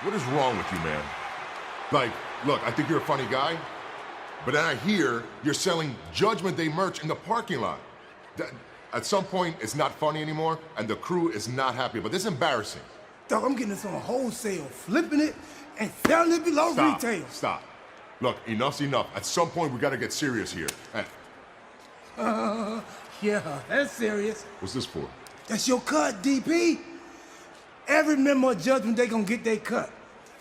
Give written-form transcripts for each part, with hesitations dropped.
What is wrong with you, man? Like, look, I think you're a funny guy, but then I hear you're selling Judgment Day merch in the parking lot. At some point, it's not funny anymore, and the crew is not happy, but this is embarrassing. Dog, I'm getting this on wholesale, flipping it, and selling it below retail. Stop. Look, enough's enough. At some point, we gotta get serious here. Yeah, that's serious. What's this for? That's your cut, DP. Every member of Judgment Day gonna get their cut.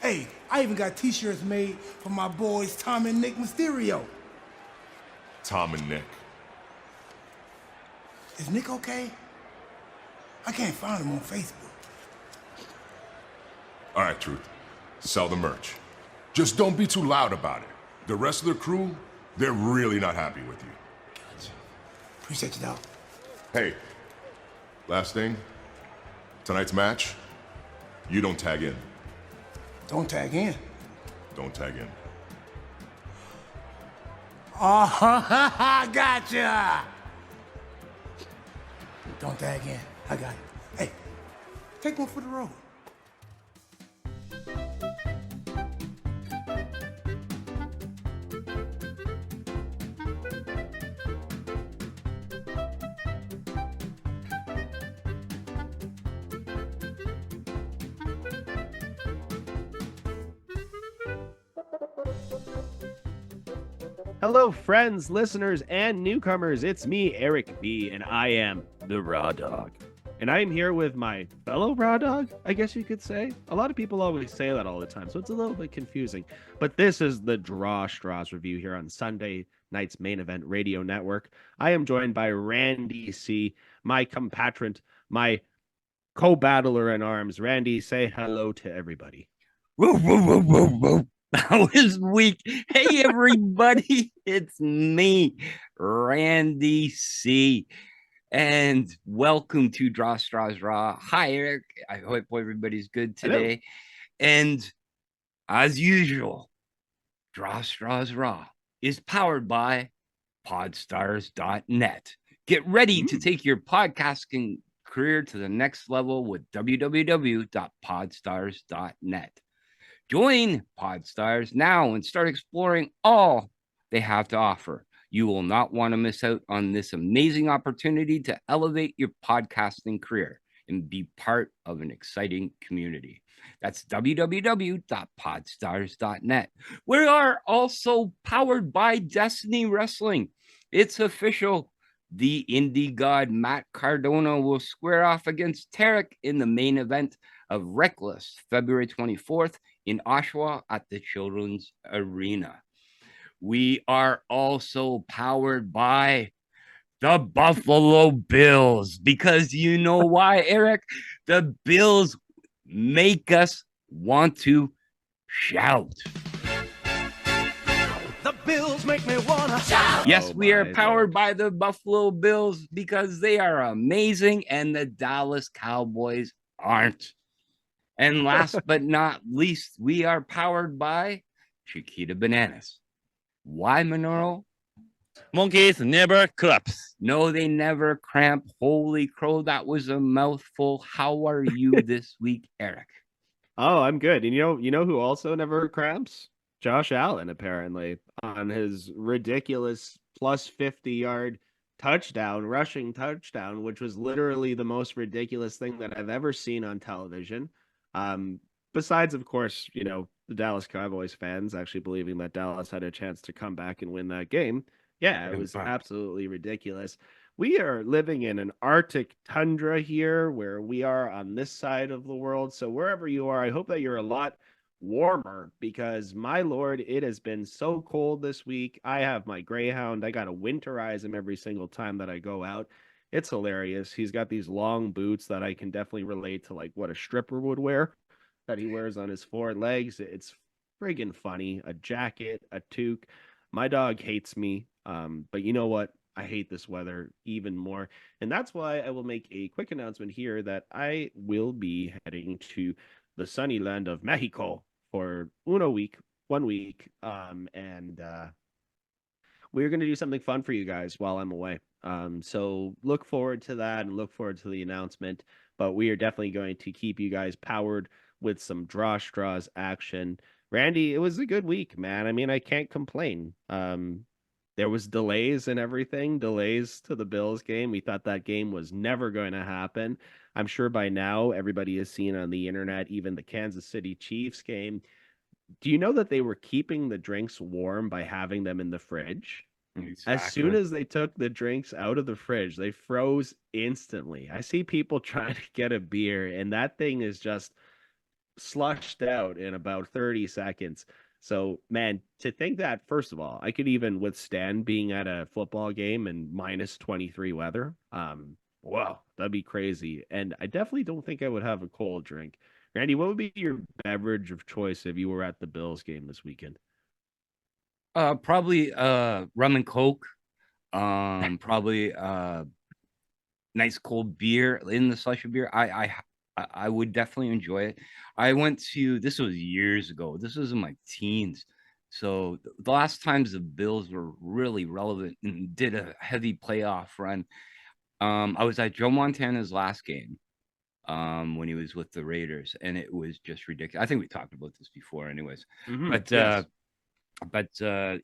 Hey, I even got t-shirts made for my boys Tom and Nick Mysterio. Tom and Nick. Is Nick okay? I can't find him on Facebook. All right, Truth. Sell the merch. Just don't be too loud about it. The rest of the crew, they're really not happy with you. Gotcha. Appreciate you, dog. Hey, last thing. Tonight's match, you don't tag in. Don't tag in. Don't tag in. Oh, gotcha. Don't tag in. I got it. Hey, take one for the road. Hello, friends, listeners, and newcomers. It's me, Eric B., and I am the Raw Dog. And I am here with my fellow Raw Dog, I guess you could say. A lot of people always say that all the time, so it's a little bit confusing. But this is the Draw Straws review here on Sunday night's main event radio network. I am joined by Randy C., my compatriot, my co-battler in arms. Randy, say hello to everybody. Whoa, whoa, whoa, whoa, whoa. That was weak. Hey, everybody. It's me, Randy C. And welcome to Draw Straws Raw. Hi, Eric. I hope everybody's good today. Hello. And as usual, Draw Straws Raw is powered by Podstarz.net. Get ready to take your podcasting career to the next level with www.podstarz.net. Join Podstarz now and start exploring all they have to offer. You will not want to miss out on this amazing opportunity to elevate your podcasting career and be part of an exciting community. That's www.podstarz.net. We are also powered by Destiny Wrestling. It's official. The indie god Matt Cardona will square off against Tarek in the main event of Reckless, February 24th in Oshawa at the Children's Arena. We are also powered by the Buffalo Bills, because you know why, Eric? The Bills make us want to shout. The Bills make me wanna shout. Yes, we are powered by the Buffalo Bills because they are amazing and the Dallas Cowboys aren't. And last but not least, we are powered by Chiquita Bananas. Why, Minoru? Monkeys never collapse. No, they never cramp. Holy crow, that was a mouthful. How are you this week, Eric? Oh, I'm good. And you know who also never cramps? Josh Allen, apparently, on his ridiculous plus 50-yard touchdown, rushing touchdown, which was literally the most ridiculous thing that I've ever seen on television. Besides, of course, the Dallas Cowboys fans actually believing that Dallas had a chance to come back and win that game. Yeah, it was absolutely ridiculous. We are living in an Arctic tundra here where we are on this side of the world. So wherever you are, I hope that you're a lot warmer because, my Lord, it has been so cold this week. I have my Greyhound. I got to winterize him every single time that I go out. It's hilarious. He's got these long boots that I can definitely relate to, like what a stripper would wear, that he wears on his four legs. It's friggin' funny. A jacket, a toque. My dog hates me. But you know what? I hate this weather even more. And that's why I will make a quick announcement here that I will be heading to the sunny land of Mexico for 1 week. And we're going to do something fun for you guys while I'm away. So look forward to that and look forward to the announcement. But we are definitely going to keep you guys powered with some draws action. Randy, it was a good week, man. I mean, I can't complain. There was delays and everything, delays to the Bills game. We thought that game was never going to happen. I'm sure by now everybody has seen on the internet, even the Kansas City Chiefs game. Do you know that they were keeping the drinks warm by having them in the fridge? As soon Exactly. as they took the drinks out of the fridge, they froze instantly. I see people trying to get a beer, and that thing is just slushed out in about 30 seconds. So, man, to think that, first of all, I could even withstand being at a football game in minus 23 weather. Wow, that'd be crazy. And I definitely don't think I would have a cold drink. Randy, what would be your beverage of choice if you were at the Bills game this weekend? Probably rum and coke. Probably nice cold beer in the slush of beer. I would definitely enjoy it. I went to, this was years ago. This was in my teens. So the last times the Bills were really relevant and did a heavy playoff run. I was at Joe Montana's last game when he was with the Raiders, and it was just ridiculous. I think we talked about this before anyways. But Yes.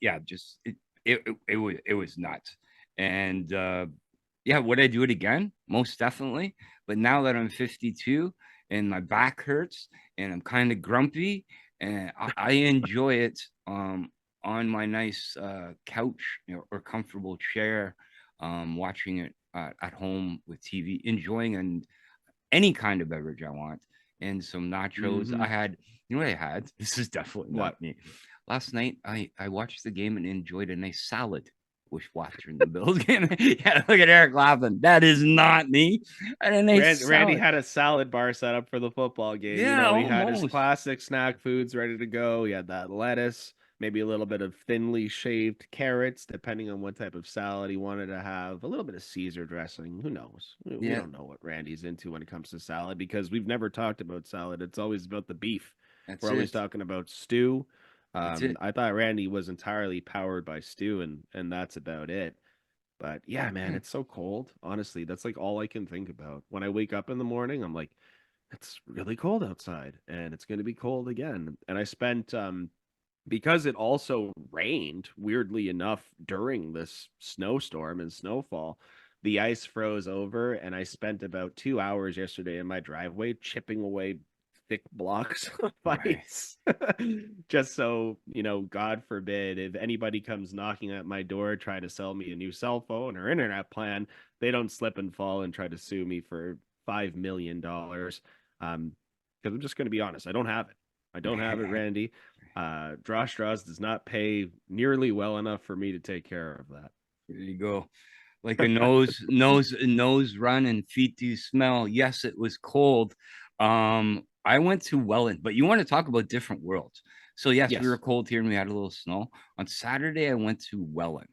yeah, just it was nuts. And yeah, would I do it again? Most definitely. But now that I'm 52 and my back hurts and I'm kind of grumpy and I enjoy it on my nice couch, or comfortable chair, watching it at home with TV, enjoying any kind of beverage I want, and some nachos. I had, you know what I had? This is definitely What? not me. Last night, I watched the game and enjoyed a nice salad with watching the Bills game. Yeah, look at Eric laughing. That is not me. I had a nice Randy salad. had a salad bar set up for the football game. You Yeah, know, he had his almost. classic snack foods ready to go. He had that lettuce, maybe a little bit of thinly shaved carrots, depending on what type of salad he wanted to have, a little bit of Caesar dressing. Who knows? We Yeah, don't know what Randy's into when it comes to salad because we've never talked about salad. It's always about the beef. that's We're always it. talking about stew. That's it. I thought Randy was entirely powered by stew, and that's about it. But yeah, man, Yeah. it's so cold. Honestly, that's like all I can think about. When I wake up in the morning, I'm like, it's really cold outside and it's going to be cold again. And I spent because it also rained weirdly enough during this snowstorm and snowfall, the ice froze over and I spent about 2 hours yesterday in my driveway chipping away thick blocks of Right. ice. Just so, God forbid, if anybody comes knocking at my door trying to sell me a new cell phone or internet plan, they don't slip and fall and try to sue me for $5 million. Because I'm just going to be honest, I don't have it. I don't have it, Randy. Draws does not pay nearly well enough for me to take care of that. There you go. Like a nose run and feet do smell. Yes, it was cold. I went to Welland, but you want to talk about different worlds. So yes, we were Yes. cold here and we had a little snow. On Saturday, I went to Welland.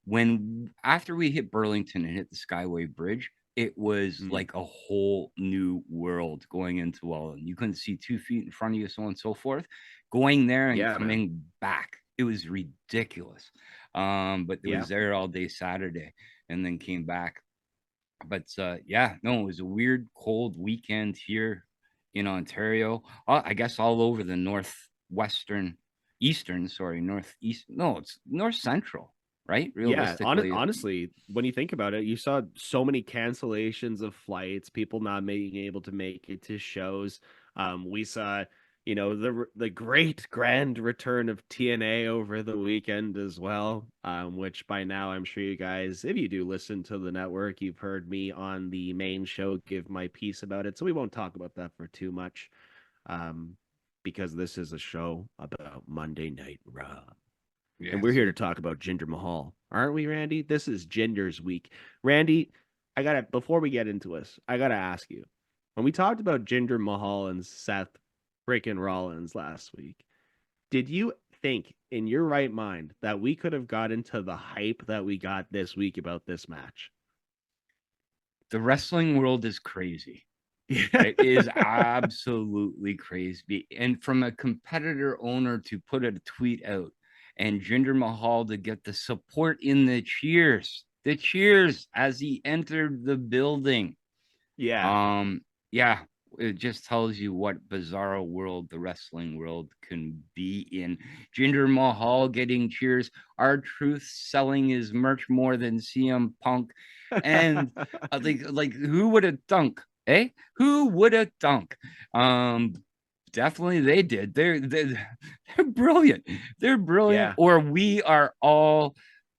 When after we hit Burlington and hit the Skyway Bridge, it was Mm. like a whole new world going into Welland. You couldn't see 2 feet in front of you, so on and so forth. Going there and Yeah, man. coming back, it was ridiculous. But it Yeah. was there all day Saturday and then came back. But yeah, no, it was a weird cold weekend here in Ontario. I guess all over the northeast. No, it's north central, right? Yeah, Realistically, honestly, when you think about it, you saw so many cancellations of flights, people not being able to make it to shows. We saw, the great grand return of TNA over the weekend as well. Which by now I'm sure you guys, if you do listen to the network, you've heard me on the main show give my piece about it. So we won't talk about that for too much, um, because this is a show about Monday Night Raw. And we're yes. here to talk about Jinder Mahal, aren't we, Randy? This is Jinder's week. Randy, before we get into this, I gotta ask you. When we talked about Jinder Mahal and Seth freaking Rollins last week, did you think in your right mind that we could have got into the hype that we got this week about this match? The wrestling world is crazy. Yeah. It is absolutely crazy. And from a competitor owner to put a tweet out and Jinder Mahal to get the support in the cheers as he entered the building. Yeah. Yeah, it just tells you what bizarre world the wrestling world can be in. Jinder Mahal getting cheers. R-Truth selling his merch more than CM Punk. And I think, like, who would have thunk? Eh? Who would have thunk? Definitely they did. They're brilliant. They're brilliant. Yeah. Or we are all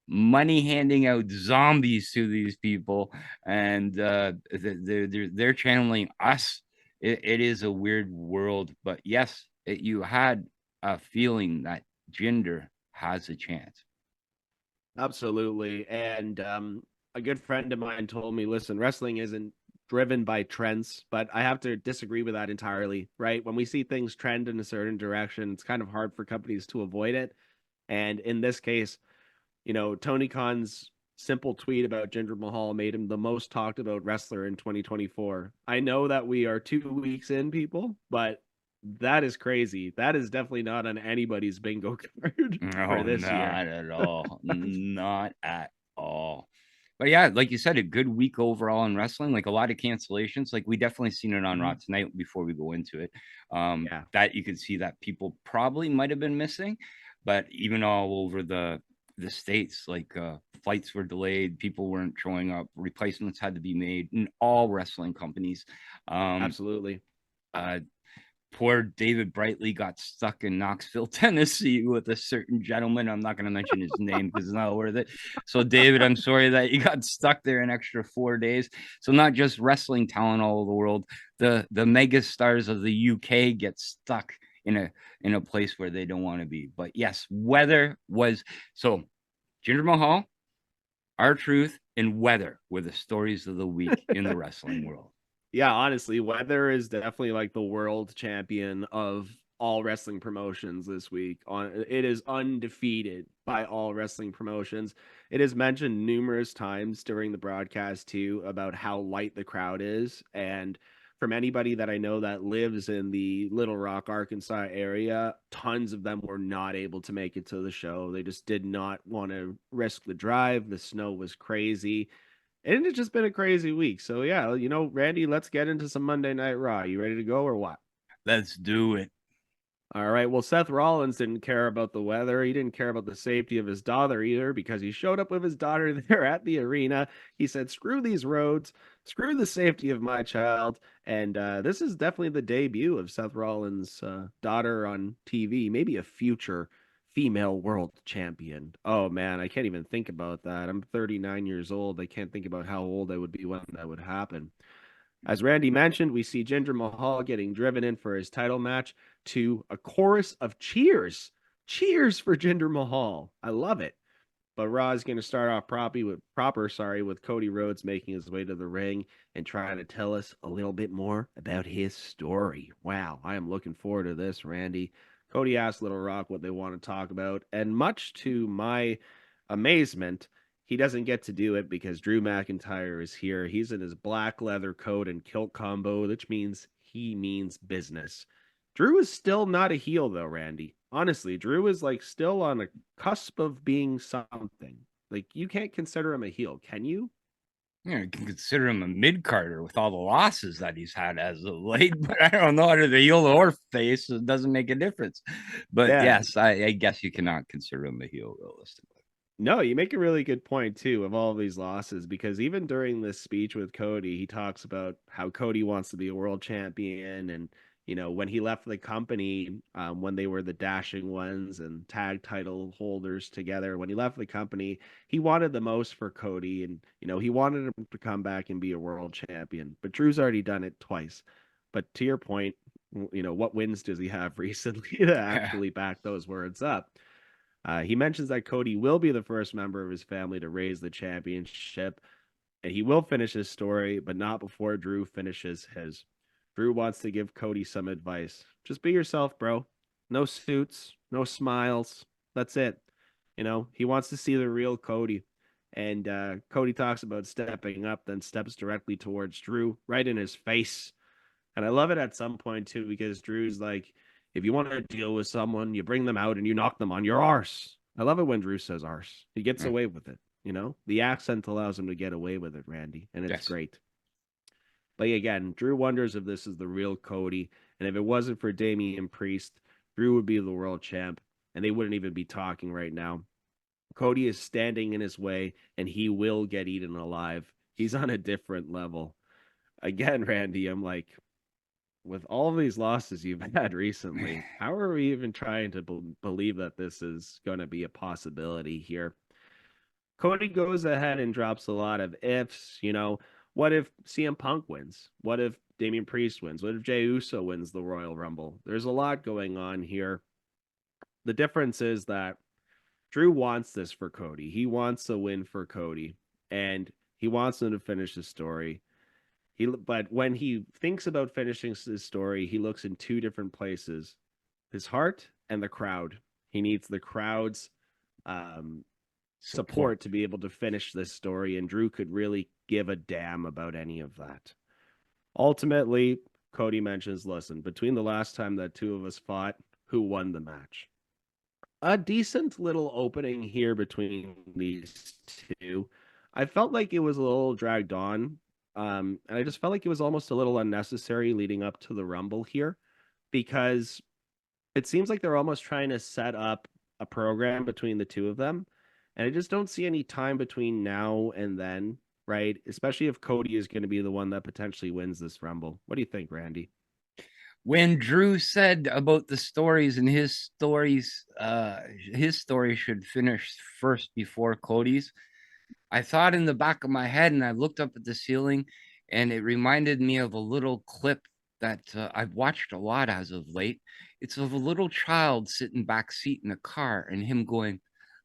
money handing out zombies to these people, and they're channeling us. It is a weird world, but yes, you had a feeling that Jinder has a chance. Absolutely. And a good friend of mine told me, listen, wrestling isn't driven by trends, but I have to disagree with that entirely, right? When we see things trend in a certain direction, it's kind of hard for companies to avoid it. And in this case, Tony Khan's simple tweet about Jinder Mahal made him the most talked about wrestler in 2024. I know that we are 2 weeks in, people, but that is crazy. That is definitely not on anybody's bingo card for this year. Not at all. Not at all. But yeah, like you said, a good week overall in wrestling. Like a lot of cancellations. Like we definitely seen it on Raw tonight before we go into it. Yeah. That you could see that people probably might have been missing, but even all over the states, like flights were delayed, people weren't showing up, replacements had to be made in all wrestling companies. Absolutely. Poor David Brightly got stuck in Knoxville, Tennessee with a certain gentleman. I'm not going to mention his name because it's not worth it. So, David, I'm sorry that you got stuck there an extra 4 days. So, not just wrestling talent all over the world, the mega stars of the UK get stuck in a place where they don't want to be. But yes, weather was so. Jinder Mahal, R-Truth, and weather were the stories of the week in the wrestling world. Yeah, honestly, Weather is definitely like the world champion of all wrestling promotions this week. It is undefeated by all wrestling promotions. It is mentioned numerous times during the broadcast too about how light the crowd is, and from anybody that I know that lives in the Little Rock, Arkansas area, tons of them were not able to make it to the show. They just did not want to risk the drive. The snow was crazy. And it's just been a crazy week. So yeah, Randy, let's get into some Monday Night Raw. You ready to go or what? Let's do it. All right. Well, Seth Rollins didn't care about the weather. He didn't care about the safety of his daughter either because he showed up with his daughter there at the arena. He said, screw these roads, screw the safety of my child. And this is definitely the debut of Seth Rollins' daughter on TV, maybe a future female world champion. Oh man, I can't even think about that. I'm 39 years old. I can't think about how old I would be when that would happen. As Randy mentioned, we see Jinder Mahal getting driven in for his title match to a chorus of cheers. Cheers for Jinder Mahal. I love it. But Raw is going to start off with Cody Rhodes making his way to the ring and trying to tell us a little bit more about his story. Wow, I am looking forward to this, Randy. Cody asked Little Rock what they want to talk about, and much to my amazement, he doesn't get to do it because Drew McIntyre is here. He's in his black leather coat and kilt combo, which means he means business. Drew is still not a heel, though, Randy. Honestly, Drew is like still on a cusp of being something. Like, you can't consider him a heel, can you? Yeah, you can consider him a mid-carder with all the losses that he's had as of late, but I don't know whether the heel or face. It doesn't make a difference. But Yeah. yes, I guess you cannot consider him a heel realistically. No, you make a really good point too of all of these losses because even during this speech with Cody, he talks about how Cody wants to be a world champion and when he left the company, when they were the Dashing Ones and tag title holders together, when he left the company, he wanted the most for Cody and he wanted him to come back and be a world champion. But Drew's already done it twice. But to your point, what wins does he have recently to actually back those words up? He mentions that Cody will be the first member of his family to raise the championship, and he will finish his story, but not before Drew finishes his. Drew wants to give Cody some advice. Just be yourself, bro. No suits, no smiles. That's it. He wants to see the real Cody. And Cody talks about stepping up, then steps directly towards Drew, right in his face. And I love it at some point, too, because Drew's like, if you want to deal with someone, you bring them out and you knock them on your arse. I love it when Drew says arse. He gets away with it. The accent allows him to get away with it, Randy, and it's great. Like, again, Drew wonders if this is the real Cody. And if it wasn't for Damian Priest, Drew would be the world champ. And they wouldn't even be talking right now. Cody is standing in his way, and he will get eaten alive. He's on a different level. Again, Randy, I'm like, with all of these losses you've had recently, how are we even trying to believe that this is going to be a possibility here? Cody goes ahead and drops a lot of ifs. What if CM Punk wins? What if Damian Priest wins? What if Jey Uso wins the Royal Rumble? There's a lot going on here. The difference is that Drew wants this for Cody. He wants a win for Cody, and he wants him to finish the story. But when he thinks about finishing his story, he looks in two different places: his heart and the crowd. He needs the crowd's support to be able to finish this story, and Drew could really give a damn about any of that. Ultimately, Cody mentions, listen, between the last time that two of us fought, who won the match? A decent little opening here between these two. I felt like it was a little dragged on. And I just felt like it was almost a little unnecessary leading up to the Rumble here, because it seems like they're almost trying to set up a program between the two of them. And I just don't see any time between now and then, right? Especially if Cody is going to be the one that potentially wins this Rumble. What do you think, Randy? When Drew said about the stories and his story should finish first before Cody's, I thought in the back of my head, and I looked up at the ceiling, and it reminded me of a little clip that I've watched a lot as of late. It's of a little child sitting back seat in a car and him going,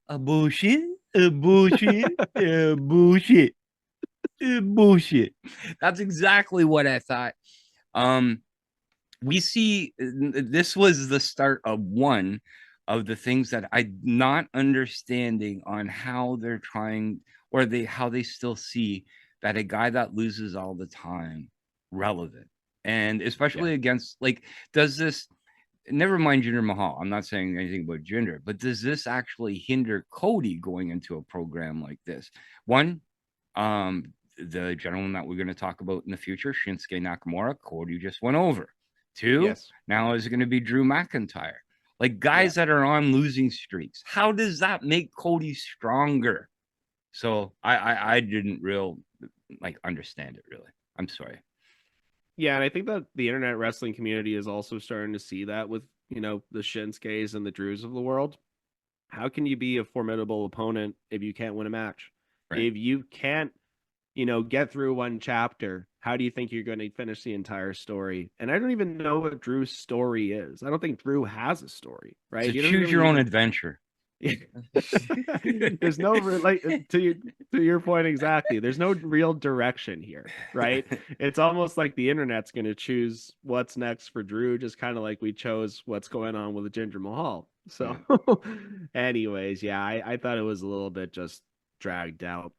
a bullshit, a bullshit, a bullshit, a bullshit. That's exactly what I thought. We see this was the start of one of the things that I'm not understanding on how they're trying, or how they still see that a guy that loses all the time relevant, and especially against, like, does this, never mind Jinder Mahal, I'm not saying anything about Jinder, but does this actually hinder Cody going into a program like this? One, the gentleman that we're going to talk about in the future, Shinsuke Nakamura, Cody just went over. Two, now is going to be Drew McIntyre. Like, guys that are on losing streaks. How does that make Cody stronger? So I didn't understand it, really. I'm sorry. Yeah, and I think that the internet wrestling community is also starting to see that with, the Shinskes and the Drews of the world. How can you be a formidable opponent if you can't win a match? Right. If you can't, get through one chapter, how do you think you're going to finish the entire story? And I don't even know what Drew's story is. I don't think Drew has a story, right? So choose your own adventure. There's no to your point exactly. There's no real direction here, right? It's almost like the internet's going to choose what's next for Drew, just kind of like we chose what's going on with the Jinder Mahal. So, anyways, I thought it was a little bit just dragged out.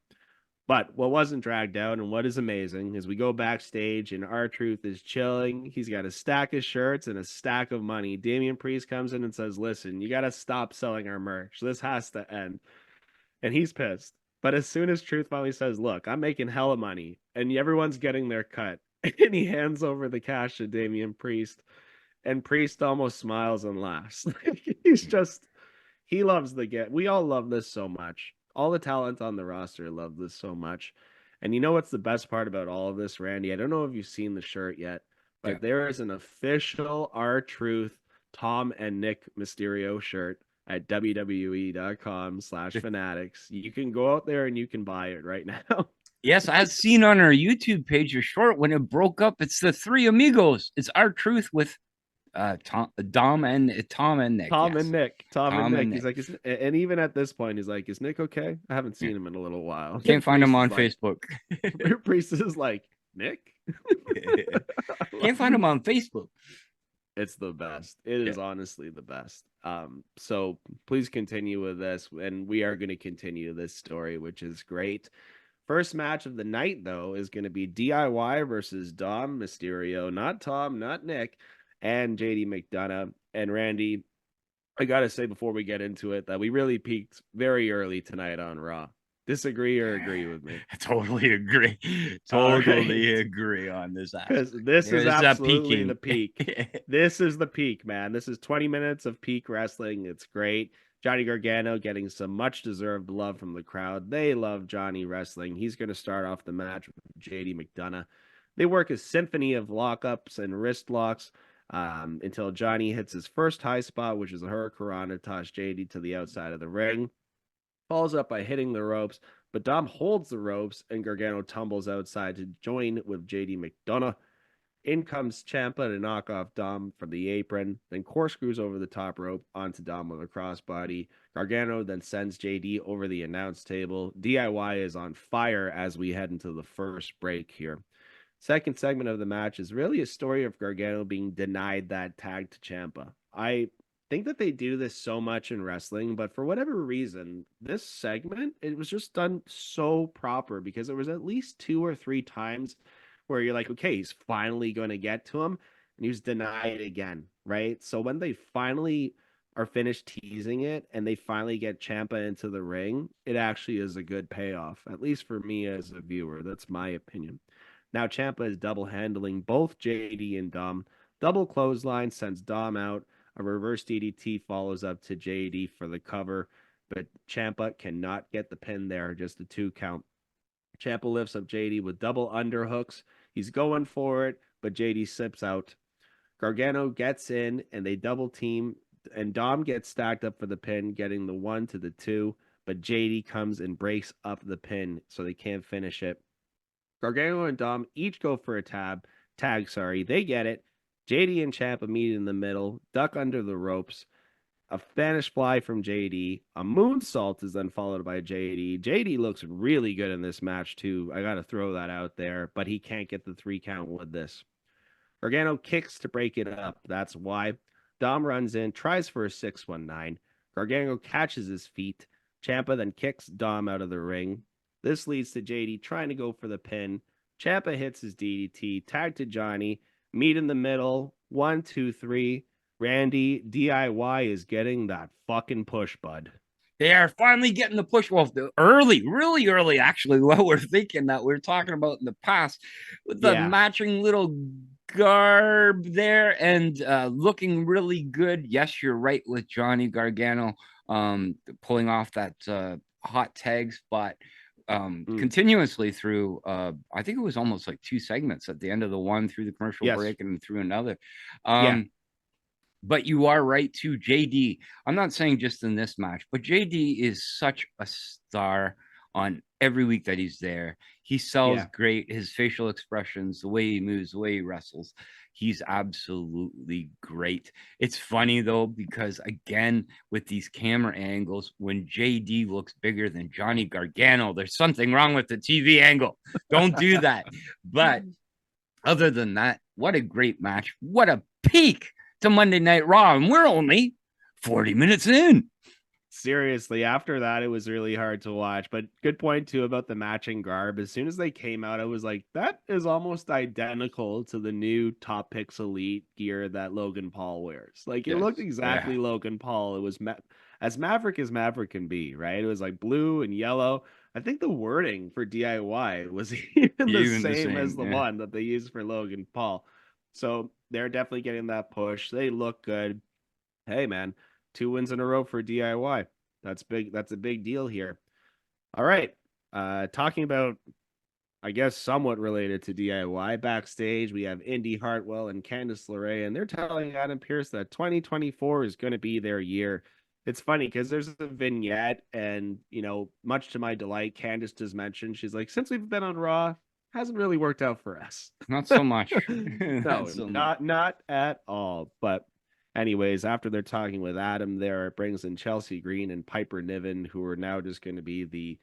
But what wasn't dragged out and what is amazing is we go backstage and R-Truth is chilling. He's got a stack of shirts and a stack of money. Damian Priest comes in and says, listen, you got to stop selling our merch. This has to end. And he's pissed. But as soon as Truth finally says, look, I'm making hella money and everyone's getting their cut. And he hands over the cash to Damian Priest. And Priest almost smiles and laughs. He loves the get. We all love this so much. All the talent on the roster love this so much. And you know what's the best part about all of this, Randy? I don't know if you've seen the shirt yet, but there is an official R-Truth Tom and Nick Mysterio shirt at WWE.com/fanatics. You can go out there and you can buy it right now. Yes, I've seen on our YouTube page a short when it broke up. It's the three amigos. It's R-Truth with Tom and Nick. Tom and Nick. He's like, and even at this point, he's like, is Nick okay? I haven't seen him in a little while. Can't find him on Facebook. Priest is like, Nick? Can't find him on Facebook. It's the best. It is honestly the best. So please continue with this, and we are going to continue this story, which is great. First match of the night, though, is going to be DIY versus Dom Mysterio. Not Tom, not Nick. And JD McDonagh. And Randy, I gotta say before we get into it that we really peaked very early tonight on Raw, Disagree or agree with me? I totally agree. All Totally right. agree on this Because aspect. this is There's absolutely the peaking. peak. This is the peak, man. This is 20 minutes of peak wrestling. It's great. Johnny Gargano getting some much deserved love from the crowd. They love Johnny wrestling. He's going to start off the match with JD McDonagh. They work a symphony of lockups and wrist locks until Johnny hits his first high spot, which is a Hurricane to toss JD to the outside of the ring. Follows up by hitting the ropes, but Dom holds the ropes and Gargano tumbles outside to join with JD McDonagh. In comes Ciampa to knock off Dom from the apron, then corkscrews over the top rope onto Dom with a crossbody. Gargano then sends JD over the announce table. DIY is on fire as we head into the first break here. Second segment of the match is really a story of Gargano being denied that tag to Ciampa. I think that they do this so much in wrestling, but for whatever reason, this segment, it was just done so proper because there was at least 2 or 3 times where you're like, okay, he's finally going to get to him, and he was denied again, right? So when they finally are finished teasing it and they finally get Ciampa into the ring, it actually is a good payoff, at least for me as a viewer. That's my opinion. Now Ciampa is double handling both JD and Dom. Double clothesline sends Dom out. A reverse DDT follows up to JD for the cover, but Ciampa cannot get the pin there, just a 2 count. Ciampa lifts up JD with double underhooks. He's going for it, but JD slips out. Gargano gets in, and they double team, and Dom gets stacked up for the pin, getting the 1 to the 2, but JD comes and breaks up the pin, so they can't finish it. Gargano and Dom each go for a tag. They get it. JD and Ciampa meet in the middle, duck under the ropes. A Spanish fly from JD. A moonsault is then followed by JD. JD looks really good in this match, too. I got to throw that out there, but he can't get the 3 count with this. Gargano kicks to break it up. That's why. Dom runs in, tries for a 619. Gargano catches his feet. Ciampa then kicks Dom out of the ring. This leads to JD trying to go for the pin. Ciampa hits his DDT. Tag to Johnny. Meet in the middle. 1, 2, 3. Randy, DIY is getting that fucking push, bud. They are finally getting the push. Well, early, really early, actually, what we're thinking that we're talking about in the past with the matching little garb there and looking really good. Yes, you're right with Johnny Gargano pulling off that hot tag spot continuously through I think it was almost like 2 segments at the end of the one through the commercial break and through another. But you are right too, JD. I'm not saying just in this match, but JD is such a star on every week that he's there. He sells great. His facial expressions, the way he moves, the way he wrestles, he's absolutely great. It's funny though, because again, with these camera angles, when JD looks bigger than Johnny Gargano, there's something wrong with the TV angle. Don't do that. But other than that, what a great match. What a peak to Monday Night Raw, and we're only 40 minutes in. Seriously, after that, it was really hard to watch. But good point, too, about the matching garb. As soon as they came out, I was like, that is almost identical to the new Top Picks Elite gear that Logan Paul wears. Like, it looked exactly Logan Paul. It was as Maverick as Maverick can be, right? It was like blue and yellow. I think the wording for DIY was even the same as the one that they used for Logan Paul. So they're definitely getting that push. They look good. Hey, man, 2 wins in a row for DIY. That's big. That's a big deal here. All right. Talking about, I guess, somewhat related to DIY, backstage, we have Indy Hartwell and Candice LeRae, and they're telling Adam Pearce that 2024 is going to be their year. It's funny because there's a vignette, and, you know, much to my delight, Candice does mention, she's like, since we've been on Raw, hasn't really worked out for us. Not so much. No, not at all. But anyways, after they're talking with Adam there, it brings in Chelsea Green and Piper Niven, who are now just going to be the,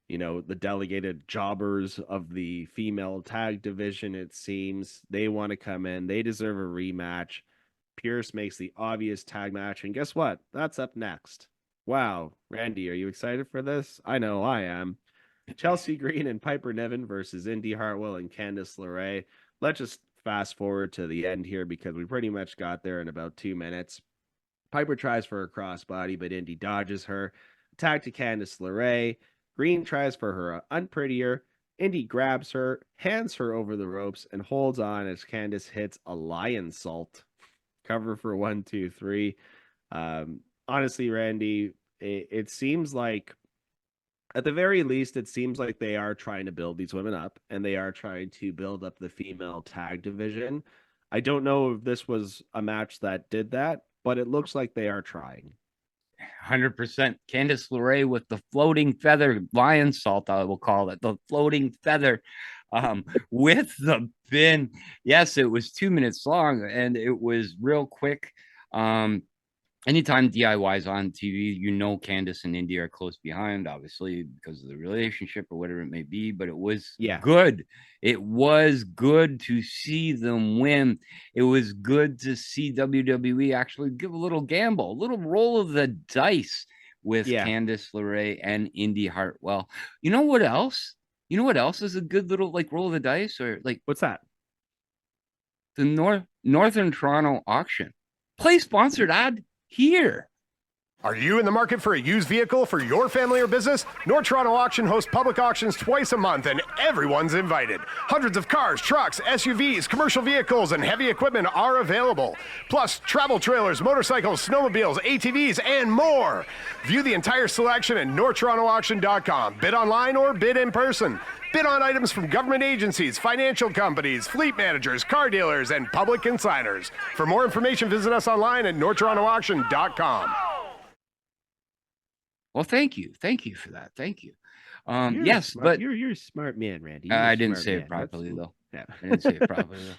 you know, the delegated jobbers of the female tag division, it seems. They want to come in. They deserve a rematch. Pierce makes the obvious tag match. And guess what? That's up next. Wow. Randy, are you excited for this? I know I am. Chelsea Green and Piper Niven versus Indy Hartwell and Candice LeRae. Let's just fast forward to the end here because we pretty much got there in about 2 minutes. Piper tries for a crossbody, but Indy dodges her. Tag to Candice LeRae. Green tries for her unprettier. Indy grabs her, hands her over the ropes, and holds on as Candice hits a lion salt. Cover for 1, 2, 3. Honestly, Randy, it seems like, at the very least, it seems like they are trying to build these women up, and they are trying to build up the female tag division. I don't know if this was a match that did that, but it looks like they are trying. 100%. Candice LeRae with the floating feather lion salt, I will call it, the floating feather, with the pin. Yes, it was 2 minutes long, and it was real quick. Anytime DIY is on TV, you know Candice and Indy are close behind, obviously, because of the relationship or whatever it may be, but it was good. It was good to see them win. It was good to see WWE actually give a little gamble, a little roll of the dice with Candice LeRae and Indy Hartwell. You know what else? You know what else is a good little like roll of the dice, or like what's that? The Northern Toronto auction. Play sponsored ad here. Are you in the market for a used vehicle for your family or business? North Toronto Auction hosts public auctions twice a month, and everyone's invited. Hundreds of cars, trucks, SUVs, commercial vehicles, and heavy equipment are available. Plus, travel trailers, motorcycles, snowmobiles, ATVs, and more. View the entire selection at NorthTorontoAuction.com. Bid online or bid in person. Bid on items from government agencies, financial companies, fleet managers, car dealers, and public consigners. For more information, visit us online at NorthTorontoAuction.com. Well, thank you for that. Thank you. Yes, but you're a smart man, Randy. I didn't say it properly though. Yeah, I didn't say it properly though.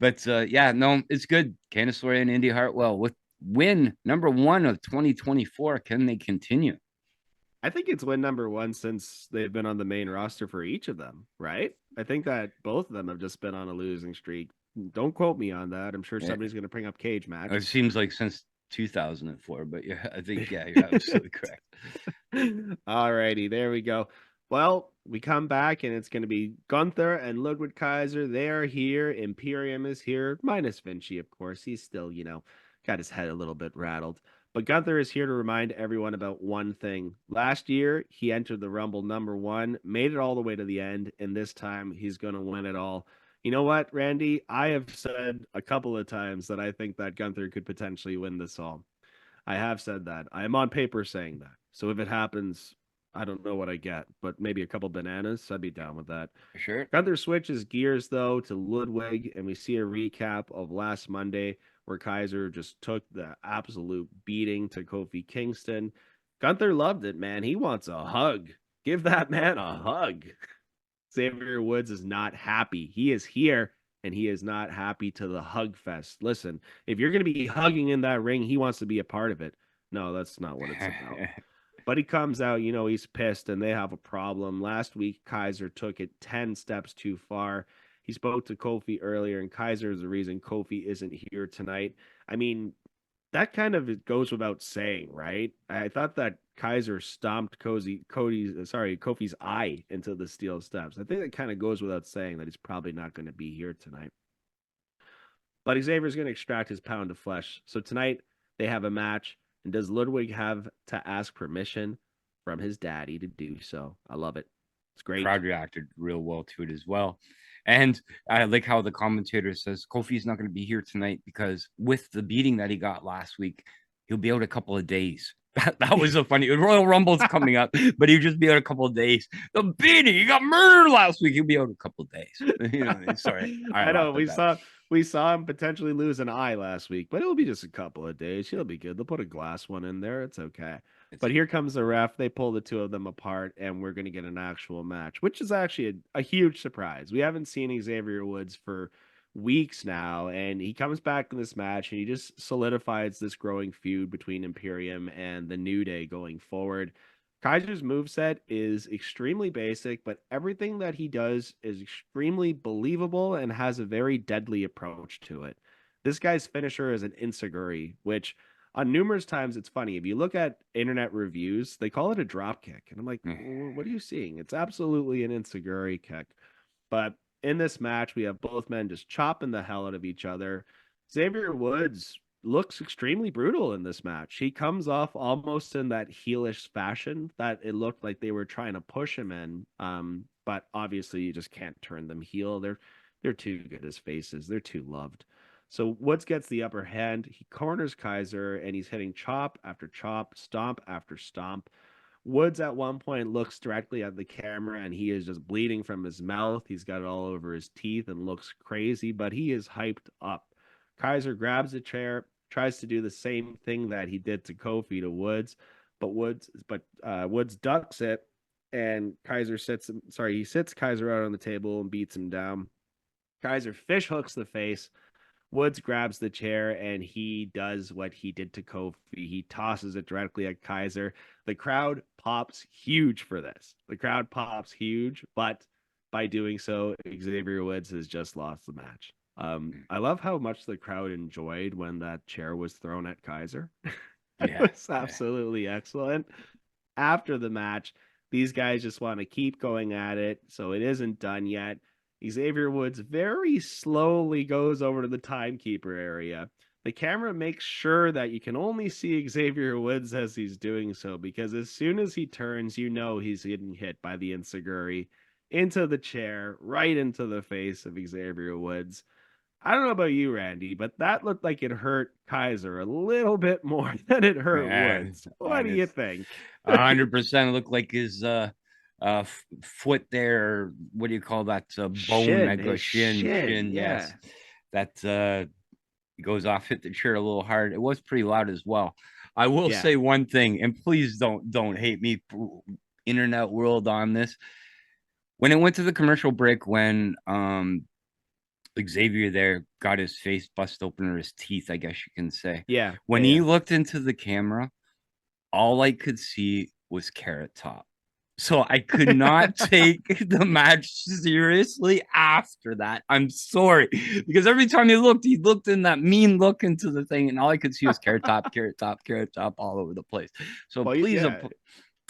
But yeah, no, it's good. Candice LeRae and Indy Hartwell with win number 1 of 2024. Can they continue? I think it's win number 1 since they've been on the main roster for each of them, right? I think that both of them have just been on a losing streak. Don't quote me on that. I'm sure somebody's going to bring up cage match. It seems like since 2004, but yeah, I think you're absolutely correct. All righty, there we go. Well, we come back and it's going to be Gunther and Ludwig Kaiser. They are here. Imperium is here, minus Vinci, of course. He's still, got his head a little bit rattled. But Gunther is here to remind everyone about one thing. Last year, he entered the Rumble number 1, made it all the way to the end, and this time he's going to win it all. You know what, Randy? I have said a couple of times that I think that Gunther could potentially win this all. I have said that. I am on paper saying that. So if it happens, I don't know what I get, but maybe a couple bananas. I'd be down with that. Sure. Gunther switches gears, though, to Ludwig, and we see a recap of last Monday where Kaiser just took the absolute beating to Kofi Kingston. Gunther loved it, man. He wants a hug. Give that man a hug. Xavier Woods is not happy. He is here, and he is not happy to the hug fest. Listen, if you're going to be hugging in that ring, he wants to be a part of it. No, that's not what it's about. But he comes out, he's pissed, and they have a problem. Last week, Kaiser took it 10 steps too far. He spoke to Kofi earlier, and Kaiser is the reason Kofi isn't here tonight. I mean, that kind of goes without saying, right? I thought that Kaiser stomped Kofi's eye into the steel steps. I think that kind of goes without saying that he's probably not going to be here tonight. But Xavier's going to extract his pound of flesh. So tonight, they have a match. And does Ludwig have to ask permission from his daddy to do so? I love it. It's great. Crowd reacted real well to it as well. And I like how the commentator says Kofi's not going to be here tonight because with the beating that he got last week, he'll be out a couple of days. That was so funny. Royal Rumble's coming up, but he'll just be out a couple of days. The beating, he got murdered last week. He'll be out a couple of days. Sorry. I know. We saw him potentially lose an eye last week, but it'll be just a couple of days. He'll be good. They'll put a glass one in there. It's okay. But here comes the ref. They pull the two of them apart, and we're going to get an actual match, which is actually a huge surprise. We haven't seen Xavier Woods for weeks now, and he comes back in this match, and he just solidifies this growing feud between Imperium and the New Day going forward. Kaiser's moveset is extremely basic, but everything that he does is extremely believable and has a very deadly approach to it. This guy's finisher is an enziguri, which on numerous times, it's funny. If you look at internet reviews, they call it a drop kick. And I'm like, what are you seeing? It's absolutely an enziguri kick. But in this match, we have both men just chopping the hell out of each other. Xavier Woods looks extremely brutal in this match. He comes off almost in that heelish fashion that it looked like they were trying to push him in. But obviously you just can't turn them heel. They're too good as faces. They're too loved. So Woods gets the upper hand. He corners Kaiser and he's hitting chop after chop, stomp after stomp. Woods at one point looks directly at the camera and he is just bleeding from his mouth. He's got it all over his teeth and looks crazy, but he is hyped up. Kaiser grabs a chair, tries to do the same thing that he did to Kofi to Woods, but Woods ducks it, and Kaiser sits Kaiser out on the table and beats him down. Kaiser fish hooks the face. Woods grabs the chair and he does what he did to Kofi. He tosses it directly at Kaiser. The crowd pops huge for this. The crowd pops huge, but by doing so, Xavier Woods has just lost the match. I love how much the crowd enjoyed when that chair was thrown at Kaiser. It was absolutely excellent. After the match, these guys just want to keep going at it, so it isn't done yet. Xavier Woods very slowly goes over to the timekeeper area. The camera makes sure that you can only see Xavier Woods as he's doing so, because as soon as he turns, you know he's getting hit by the Enziguri into the chair, right into the face of Xavier Woods. I don't know about you, Randy, but that looked like it hurt Kaiser a little bit more than it hurt Woods. What do you think? 100% looked like his foot there. What do you call that? Bone that goes shin. Yes, that goes off, hit the chair a little hard. It was pretty loud as well. I will say one thing, and please don't hate me, internet world, on this. When it went to the commercial break, when Xavier there got his face bust open, or his teeth, I guess you can say. Yeah. When he looked into the camera, all I could see was Carrot Top. So I could not take the match seriously after that. I'm sorry. Because every time he looked in that mean look into the thing, and all I could see was Carrot Top, Carrot Top, Carrot Top all over the place. So please,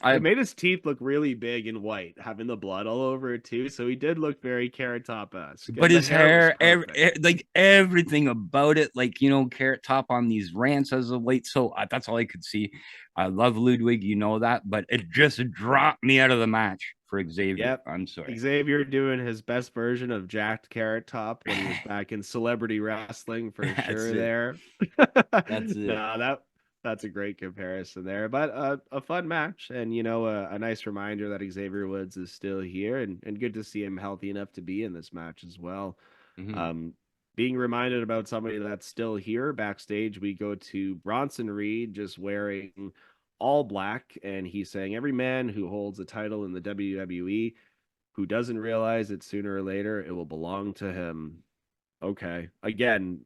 it made his teeth look really big and white, having the blood all over it too. So he did look very Carrot Top-esque. But his hair, like everything about it, like, you know, Carrot Top on these rants as of late. So that's all I could see. I love Ludwig, you know that, but it just dropped me out of the match for Xavier. Yep. I'm sorry. Xavier doing his best version of jacked Carrot Top when he was back in celebrity wrestling for sure. There. That's it. No, that's a great comparison there, but a fun match, and you know, a nice reminder that Xavier Woods is still here, and good to see him healthy enough to be in this match as well. Being reminded about somebody that's still here backstage, we go to Bronson Reed, just wearing all black, and he's saying every man who holds a title in the WWE who doesn't realize it sooner or later, it will belong to him. Okay, again,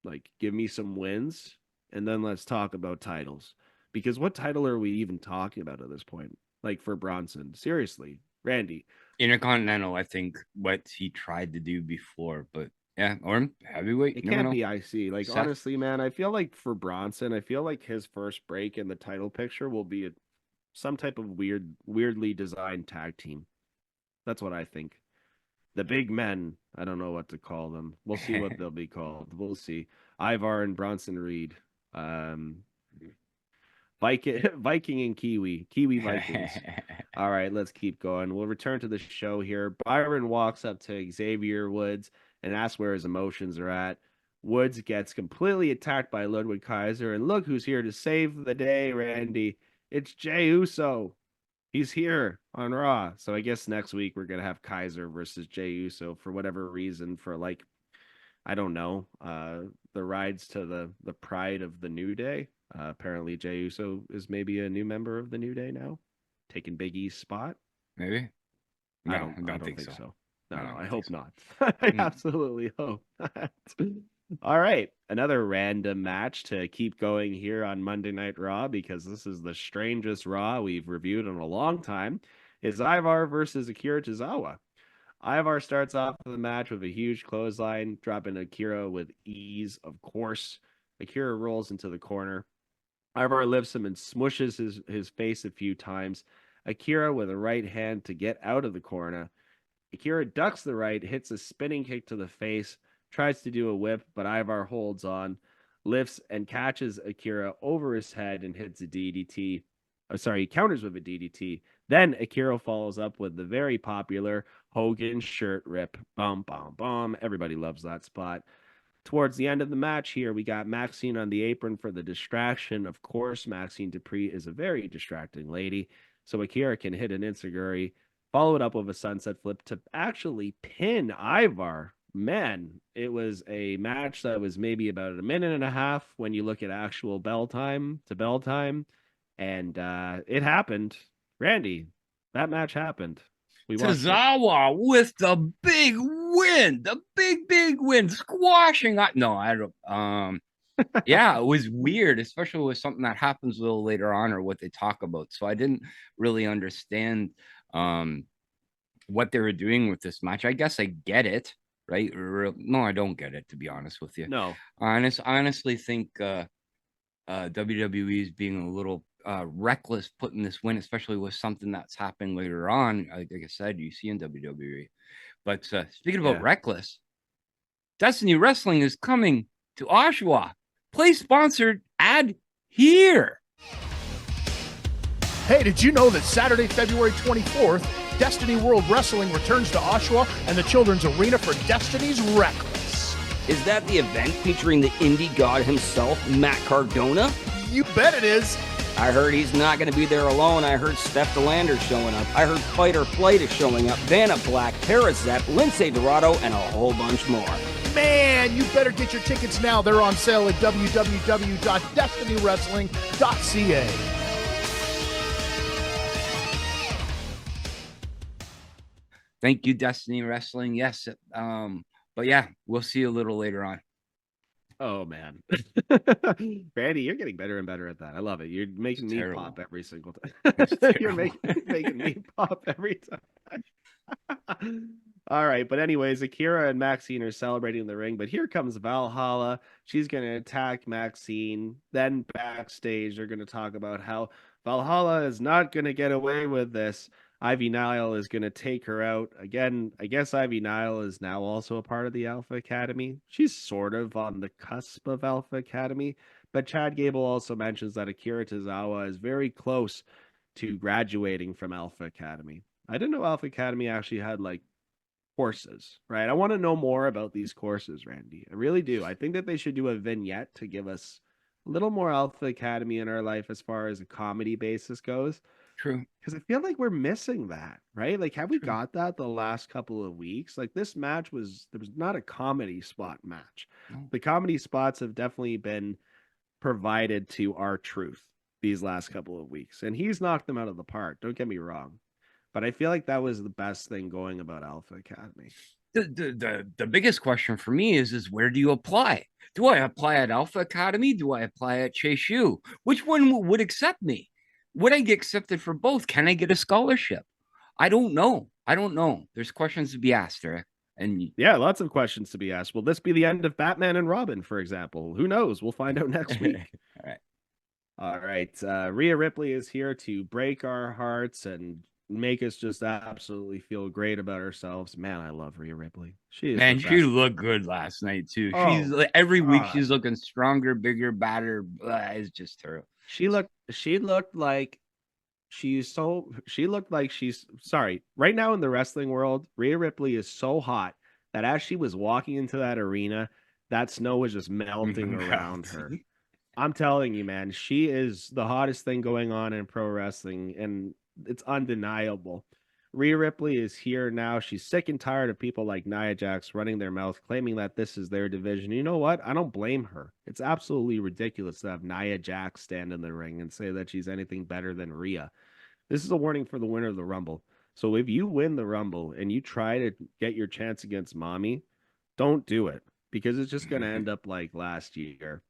like, give me some wins. And then let's talk about titles, because what title are we even talking about at this point? Like, for Bronson, seriously, Randy. Intercontinental, I think, what he tried to do before, but yeah, or heavyweight. It can't be IC. Like, Seth, honestly, man, I feel like for Bronson, I feel like his first break in the title picture will be some type of weirdly designed tag team. That's what I think. The big men, I don't know what to call them. We'll see what they'll be called. We'll see. Ivar and Bronson Reed. Viking and Kiwi Vikings. All right, let's keep going. We'll return to the show here. Byron walks up to Xavier Woods and asks where his emotions are at. Woods gets completely attacked by Ludwig Kaiser, and look who's here to save the day, Randy. It's Jey Uso. He's here on Raw. So I guess next week we're gonna have Kaiser versus Jey Uso for whatever reason, for like, I don't know, the rides to the pride of the New Day. Apparently Jey Uso is maybe a new member of the New Day now, taking Big E's spot. Maybe. No, I don't think so. No, I hope not. I absolutely hope not. All right, another random match to keep going here on Monday Night Raw, because this is the strangest Raw we've reviewed in a long time, is Ivar versus Akira Tozawa. Ivar starts off the match with a huge clothesline, dropping Akira with ease, of course. Akira rolls into the corner. Ivar lifts him and smushes his face a few times. Akira with a right hand to get out of the corner. Akira ducks the right, hits a spinning kick to the face, tries to do a whip, but Ivar holds on. lifts and catches Akira over his head and hits a DDT. Oh, sorry, he counters with a DDT. Then Akira follows up with the very popular Hogan shirt rip. Bum, bum, bum. Everybody loves that spot. Towards the end of the match here, we got Maxine on the apron for the distraction. Of course, Maxine Dupree is a very distracting lady, so Akira can hit an enziguri, follow it up with a sunset flip to actually pin Ivar. Man, it was a match that was maybe about a minute and a half when you look at actual bell time to bell time, and it happened. Randy, that match happened. We watched it. Tozawa with the big win, the big win, squashing. No, I don't. Yeah, it was weird, especially with something that happens a little later on or what they talk about. So I didn't really understand what they were doing with this match. I guess I get it, right? No, I don't get it, to be honest with you. No, I honestly think WWE is being a little reckless putting this win, especially with something that's happening later on. Like I said, you see in WWE. But speaking about reckless, Destiny Wrestling is coming to Oshawa. Play sponsored ad here. Hey, did you know that Saturday, February 24th, Destiny World Wrestling returns to Oshawa and the Children's Arena for Destiny's Reckless? Is that the event featuring the indie god himself, Matt Cardona? You bet it is. I heard he's not going to be there alone. I heard Steph DeLander's showing up. I heard Fight or Flight is showing up. Vanna Black, Parazep, Lindsay Dorado, and a whole bunch more. Man, you better get your tickets now. They're on sale at www.destinywrestling.ca. Thank you, Destiny Wrestling. Yes. But yeah, we'll see you a little later on. Oh man, Randy, you're getting better and better at that. I love it. You're making me pop every single time. You're making me pop every time. All right, but anyways, Akira and Maxine are celebrating in the ring, but here comes Valhalla. She's going to attack Maxine. Then backstage, they're going to talk about how Valhalla is not going to get away with this. Ivy Nile is going to take her out. Again, I guess Ivy Nile is now also a part of the Alpha Academy. She's sort of on the cusp of Alpha Academy, but Chad Gable also mentions that Akira Tozawa is very close to graduating from Alpha Academy. I didn't know Alpha Academy actually had like courses, right? I want to know more about these courses, Randy. I really do. I think that they should do a vignette to give us a little more Alpha Academy in our life as far as a comedy basis goes. True. Because I feel like we're missing that, right? Like, have we got that the last couple of weeks? Like, this match there was not a comedy spot match. No. The comedy spots have definitely been provided to R-Truth these last couple of weeks. And he's knocked them out of the park. Don't get me wrong. But I feel like that was the best thing going about Alpha Academy. The biggest question for me is where do you apply? Do I apply at Alpha Academy? Do I apply at Chase U? Which one would accept me? Would I get accepted for both? Can I get a scholarship? I don't know. There's questions to be asked, Eric. And yeah, lots of questions to be asked. Will this be the end of Batman and Robin, for example? Who knows? We'll find out next week. All right. Rhea Ripley is here to break our hearts and make us just absolutely feel great about ourselves. Man, I love Rhea Ripley. She looked good last night too. She's every week she's looking stronger, bigger, badder. It's just her. She looked like sorry. Right now in the wrestling world, Rhea Ripley is so hot that as she was walking into that arena, that snow was just melting around her. I'm telling you, man, she is the hottest thing going on in pro wrestling, and it's undeniable. Rhea Ripley is here now. She's sick and tired of people like Nia Jax running their mouth, claiming that this is their division. You know what? I don't blame her. It's absolutely ridiculous to have Nia Jax stand in the ring and say that she's anything better than Rhea. This is a warning for the winner of the Rumble. So if you win the Rumble and you try to get your chance against Mommy, don't do it, because it's just going to end up like last year.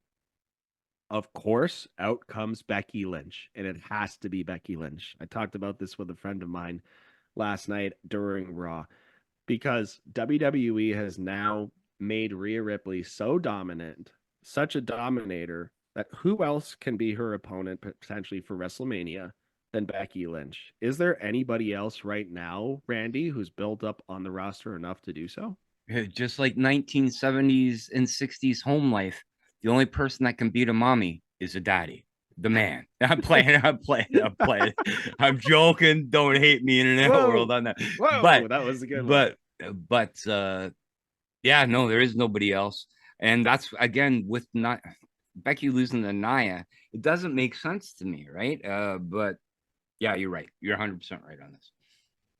Of course, out comes Becky Lynch, and it has to be Becky Lynch. I talked about this with a friend of mine last night during Raw, because WWE has now made Rhea Ripley so dominant, such a dominator, that who else can be her opponent potentially for WrestleMania than Becky Lynch? Is there anybody else right now, Randy, who's built up on the roster enough to do so? Just like 1970s and 60s home life. The only person that can beat a mommy is a daddy. The man. I'm playing. I'm joking. Don't hate me, internet world, on that. Whoa, that was a good one. But yeah, no, there is nobody else. And that's again with not Becky losing to Nia, it doesn't make sense to me, right? But yeah, you're right. You're 100% right on this.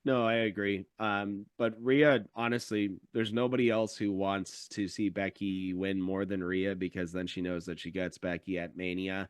No, I agree. But Rhea, honestly, there's nobody else who wants to see Becky win more than Rhea, because then she knows that she gets Becky at Mania.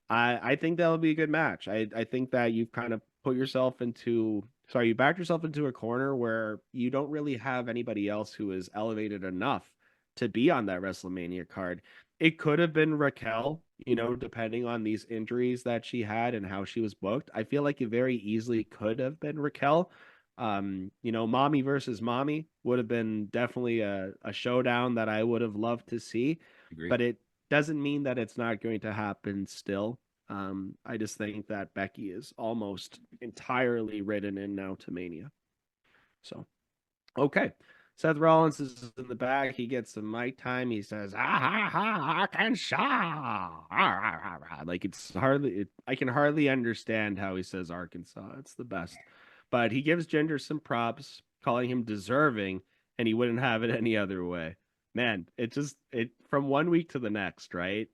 I think that'll be a good match. I think that you've kind of put yourself into, sorry, you backed yourself into a corner where you don't really have anybody else who is elevated enough to be on that WrestleMania card. It could have been Raquel, you know, depending on these injuries that she had and how she was booked. I feel like it very easily could have been Raquel. You know, mommy versus mommy would have been definitely a showdown that I would have loved to see. Agreed. But it doesn't mean that it's not going to happen still. I just think that Becky is almost entirely written in now to Mania. So, okay. Seth Rollins is in the back. He gets some mic time. He says, Arkansas. Like, it's hardly, I can hardly understand how he says Arkansas. It's the best. But he gives Jinder some props, calling him deserving, and he wouldn't have it any other way. Man, it from one week to the next, right?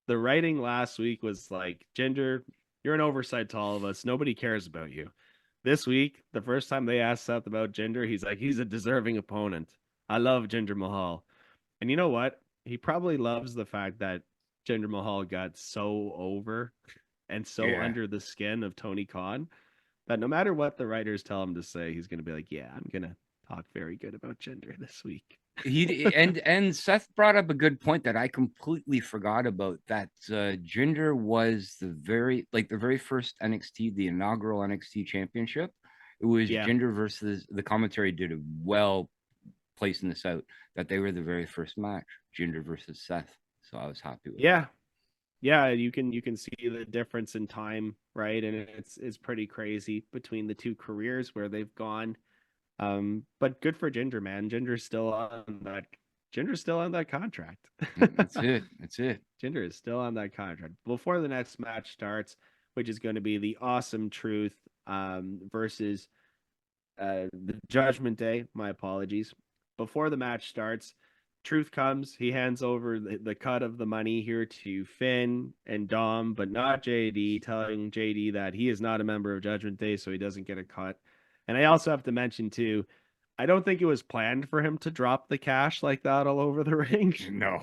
The writing last week was like, Jinder, you're an oversight to all of us. Nobody cares about you. This week, the first time they asked Seth about Jinder, he's like, he's a deserving opponent. I love Jinder Mahal. And you know what? He probably loves the fact that Jinder Mahal got so over and so under the skin of Tony Khan that no matter what the writers tell him to say, he's going to be like, yeah, I'm going to talk very good about Jinder this week. And Seth brought up a good point that I completely forgot about, that Jinder was the very first NXT, the inaugural NXT championship. It was Jinder versus, the commentary did a well placing this out, that they were the very first match, Jinder versus Seth. So I was happy with that. Yeah, you can see the difference in time, right? And it's pretty crazy between the two careers where they've gone. But good for Jinder, man. Jinder's still on that contract. That's it. Jinder is still on that contract. Before the next match starts, which is going to be the Awesome Truth versus the Judgment Day. My apologies. Before the match starts, Truth comes. He hands over the cut of the money here to Finn and Dom, but not JD, telling JD that he is not a member of Judgment Day, so he doesn't get a cut. And I also have to mention, too, I don't think it was planned for him to drop the cash like that all over the ring. No.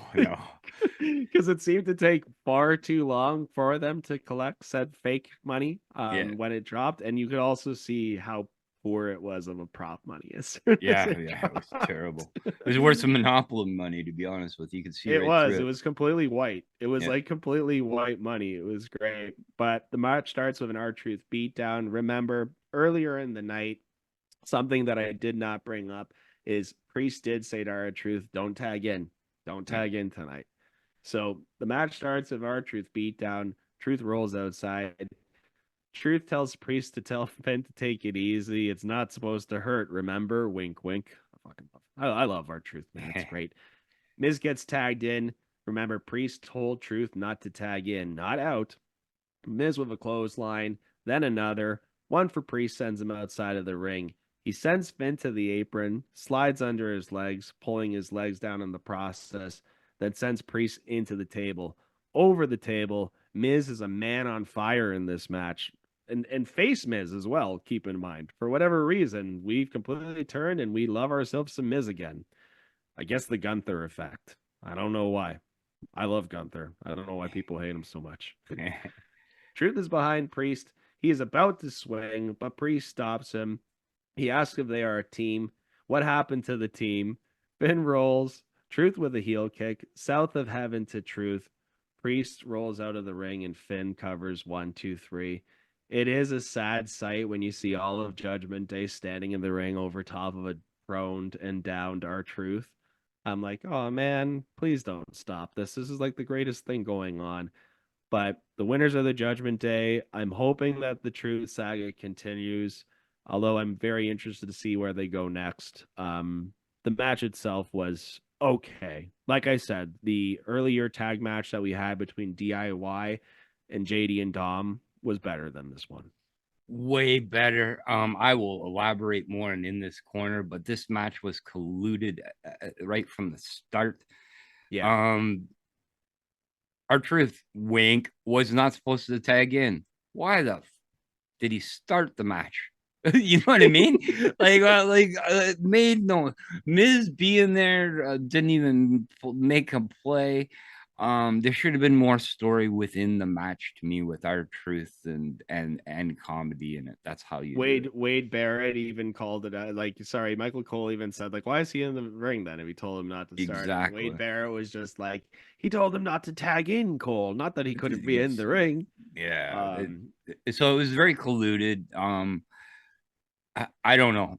Because it seemed to take far too long for them to collect said fake money when it dropped. And you could also see how poor it was of a prop money. It was terrible. It was worth some Monopoly money, to be honest with you. You could see it was completely white. It was like completely white money. It was great. But the match starts with an R-Truth beatdown. Remember, earlier in the night, something that I did not bring up is Priest did say to R-Truth, don't tag in tonight. So the match starts with R-Truth beatdown. Truth rolls outside. Truth tells Priest to tell Finn to take it easy. It's not supposed to hurt, remember? Wink, wink. I love R-Truth, man. It's great. Miz gets tagged in. Remember, Priest told Truth not to tag in, not out. Miz with a clothesline, then another. One for Priest sends him outside of the ring. He sends Finn to the apron, slides under his legs, pulling his legs down in the process, then sends Priest into the table. Over the table, Miz is a man on fire in this match. And face Miz as well, keep in mind. For whatever reason, we've completely turned and we love ourselves some Miz again. I guess the Gunther effect. I don't know why. I love Gunther. I don't know why people hate him so much. Truth is behind Priest. He is about to swing, but Priest stops him. He asks if they are a team. What happened to the team? Finn rolls. Truth with a heel kick. South of heaven to Truth. Priest rolls out of the ring and Finn covers 1, 2, 3. It is a sad sight when you see all of Judgment Day standing in the ring over top of a throned and downed R-Truth. I'm like, oh man, please don't stop this. This is like the greatest thing going on. But the winners of the Judgment Day. I'm hoping that the Truth saga continues, although I'm very interested to see where they go next. The match itself was okay. Like I said, the earlier tag match that we had between DIY and JD and Dom was better than this one. Way better. I will elaborate more in this corner, but this match was colluded right from the start. Yeah. R-Truth, wink, was not supposed to tag in. Why the did he start the match? You know what I mean? Made no Miz being there didn't even make a play. There should have been more story within the match to me with R-Truth and comedy in it. That's how you do it. Wade Barrett even called it sorry, Michael Cole even said why is he in the ring then if he told him not to start? Exactly. Wade Barrett was just like, he told him not to tag in, Cole, not that he couldn't be in the ring. Yeah. So it was very colluded. I don't know.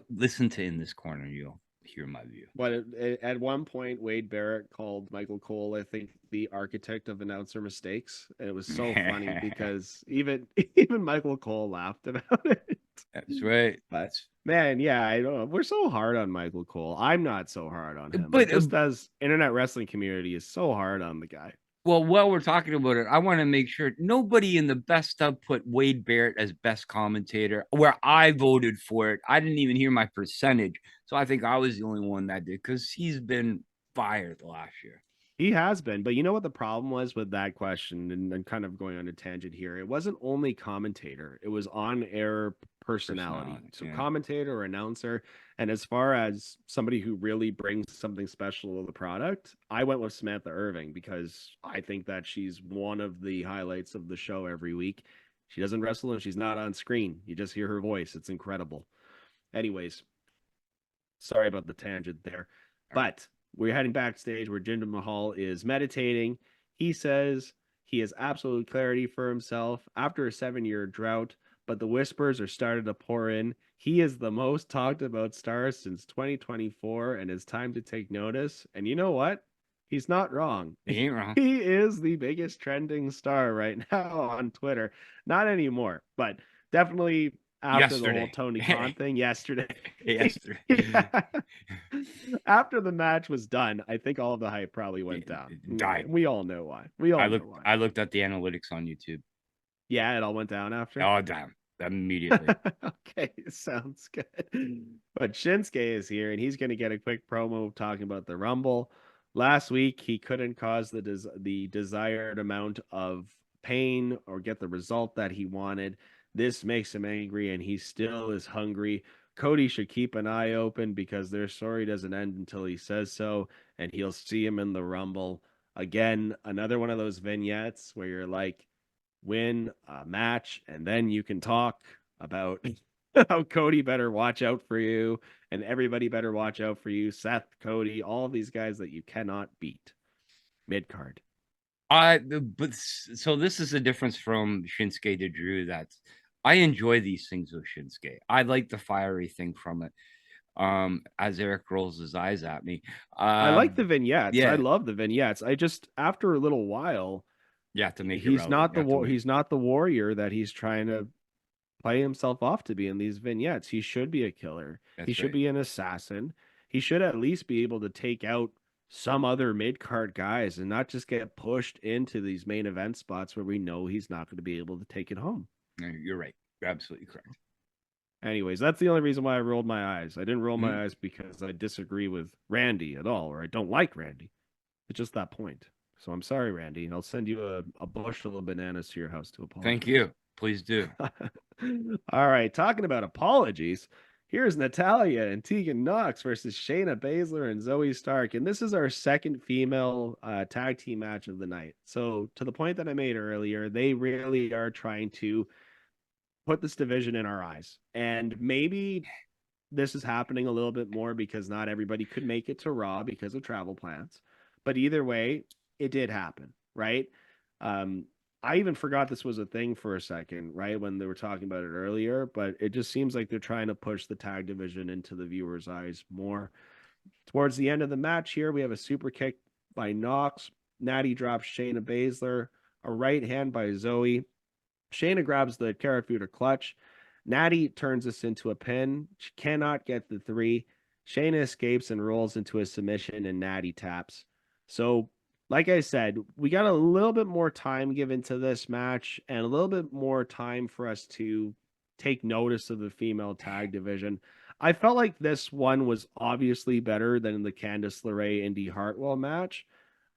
Listen to In This Corner, you'll hear my view. But at one point, Wade Barrett called Michael Cole, I think, the architect of announcer mistakes. And it was so funny because even Michael Cole laughed about it. That's right. But man, yeah, I don't know. We're so hard on Michael Cole. I'm not so hard on him. But just as internet wrestling community is so hard on the guy. Well, while we're talking about it, I want to make sure nobody in the best of put Wade Barrett as best commentator where I voted for it. I didn't even hear my percentage. So I think I was the only one that did because he's been fired last year. He has been. But you know what the problem was with that question, and kind of going on a tangent here? It wasn't only commentator. It was on-air personality. So yeah. Commentator or announcer. And as far as somebody who really brings something special to the product, I went with Samantha Irving because I think that she's one of the highlights of the show every week. She doesn't wrestle and she's not on screen. You just hear her voice. It's incredible. Anyways, sorry about the tangent there. But we're heading backstage where Jinder Mahal is meditating. He says he has absolute clarity for himself after a 7-year drought, but the whispers are starting to pour in. He is the most talked about star since 2024, and it's time to take notice. And you know what? He's not wrong. He ain't wrong. He is the biggest trending star right now on Twitter. Not anymore, but definitely after the whole Tony Khan thing yesterday. Yesterday. After the match was done, I think all of the hype probably went down. Died. We all know why. We all know why. I looked at the analytics on YouTube. Yeah, it all went down after. Oh, damn. Immediately. Okay, sounds good. But Shinsuke is here, and he's going to get a quick promo talking about the Rumble. Last week, he couldn't cause the desired amount of pain or get the result that he wanted. This makes him angry, and he still is hungry. Cody should keep an eye open because their story doesn't end until he says so, and he'll see him in the Rumble. Again, another one of those vignettes where you're like, win a match, and then you can talk about how Cody better watch out for you, and everybody better watch out for you. Seth, Cody, all of these guys that you cannot beat. Mid-card. But so this is a difference from Shinsuke to Drew. That I enjoy these things with Shinsuke. I like the fiery thing from it. As Eric rolls his eyes at me, I like the vignettes. Yeah. I love the vignettes. I just, after a little while, you have to make it he's not relevant. he's not the warrior that he's trying to play himself off to be in these vignettes. He should be a killer. That's he should right. be an assassin. He should at least be able to take out some other mid-card guys and not just get pushed into these main event spots where we know he's not going to be able to take it home. You're right. You're absolutely correct. Anyways, that's the only reason why I rolled my eyes. I didn't roll my eyes because I disagree with Randy at all, or I don't like Randy. It's just that point. So I'm sorry, Randy, and I'll send you a bushel of bananas to your house to apologize. Thank you. Please do. All right, talking about apologies, here's Natalya and Tegan Knox versus Shayna Baszler and Zoe Stark, and this is our second female tag team match of the night. So to the point that I made earlier, they really are trying to put this division in our eyes, and maybe this is happening a little bit more because not everybody could make it to Raw because of travel plans, but either way, it did happen, right? I even forgot this was a thing for a second, right, when they were talking about it earlier, but it just seems like they're trying to push the tag division into the viewers' eyes more. Towards the end of the match here, we have a super kick by Knox. Natty drops Shayna Baszler, a right hand by Zoe. Shayna grabs the Karafuda clutch. Natty turns this into a pin. She cannot get the 3. Shayna escapes and rolls into a submission, and Natty taps. So, like I said, we got a little bit more time given to this match and a little bit more time for us to take notice of the female tag division. I felt like this one was obviously better than the Candice LeRae Indy Hartwell match.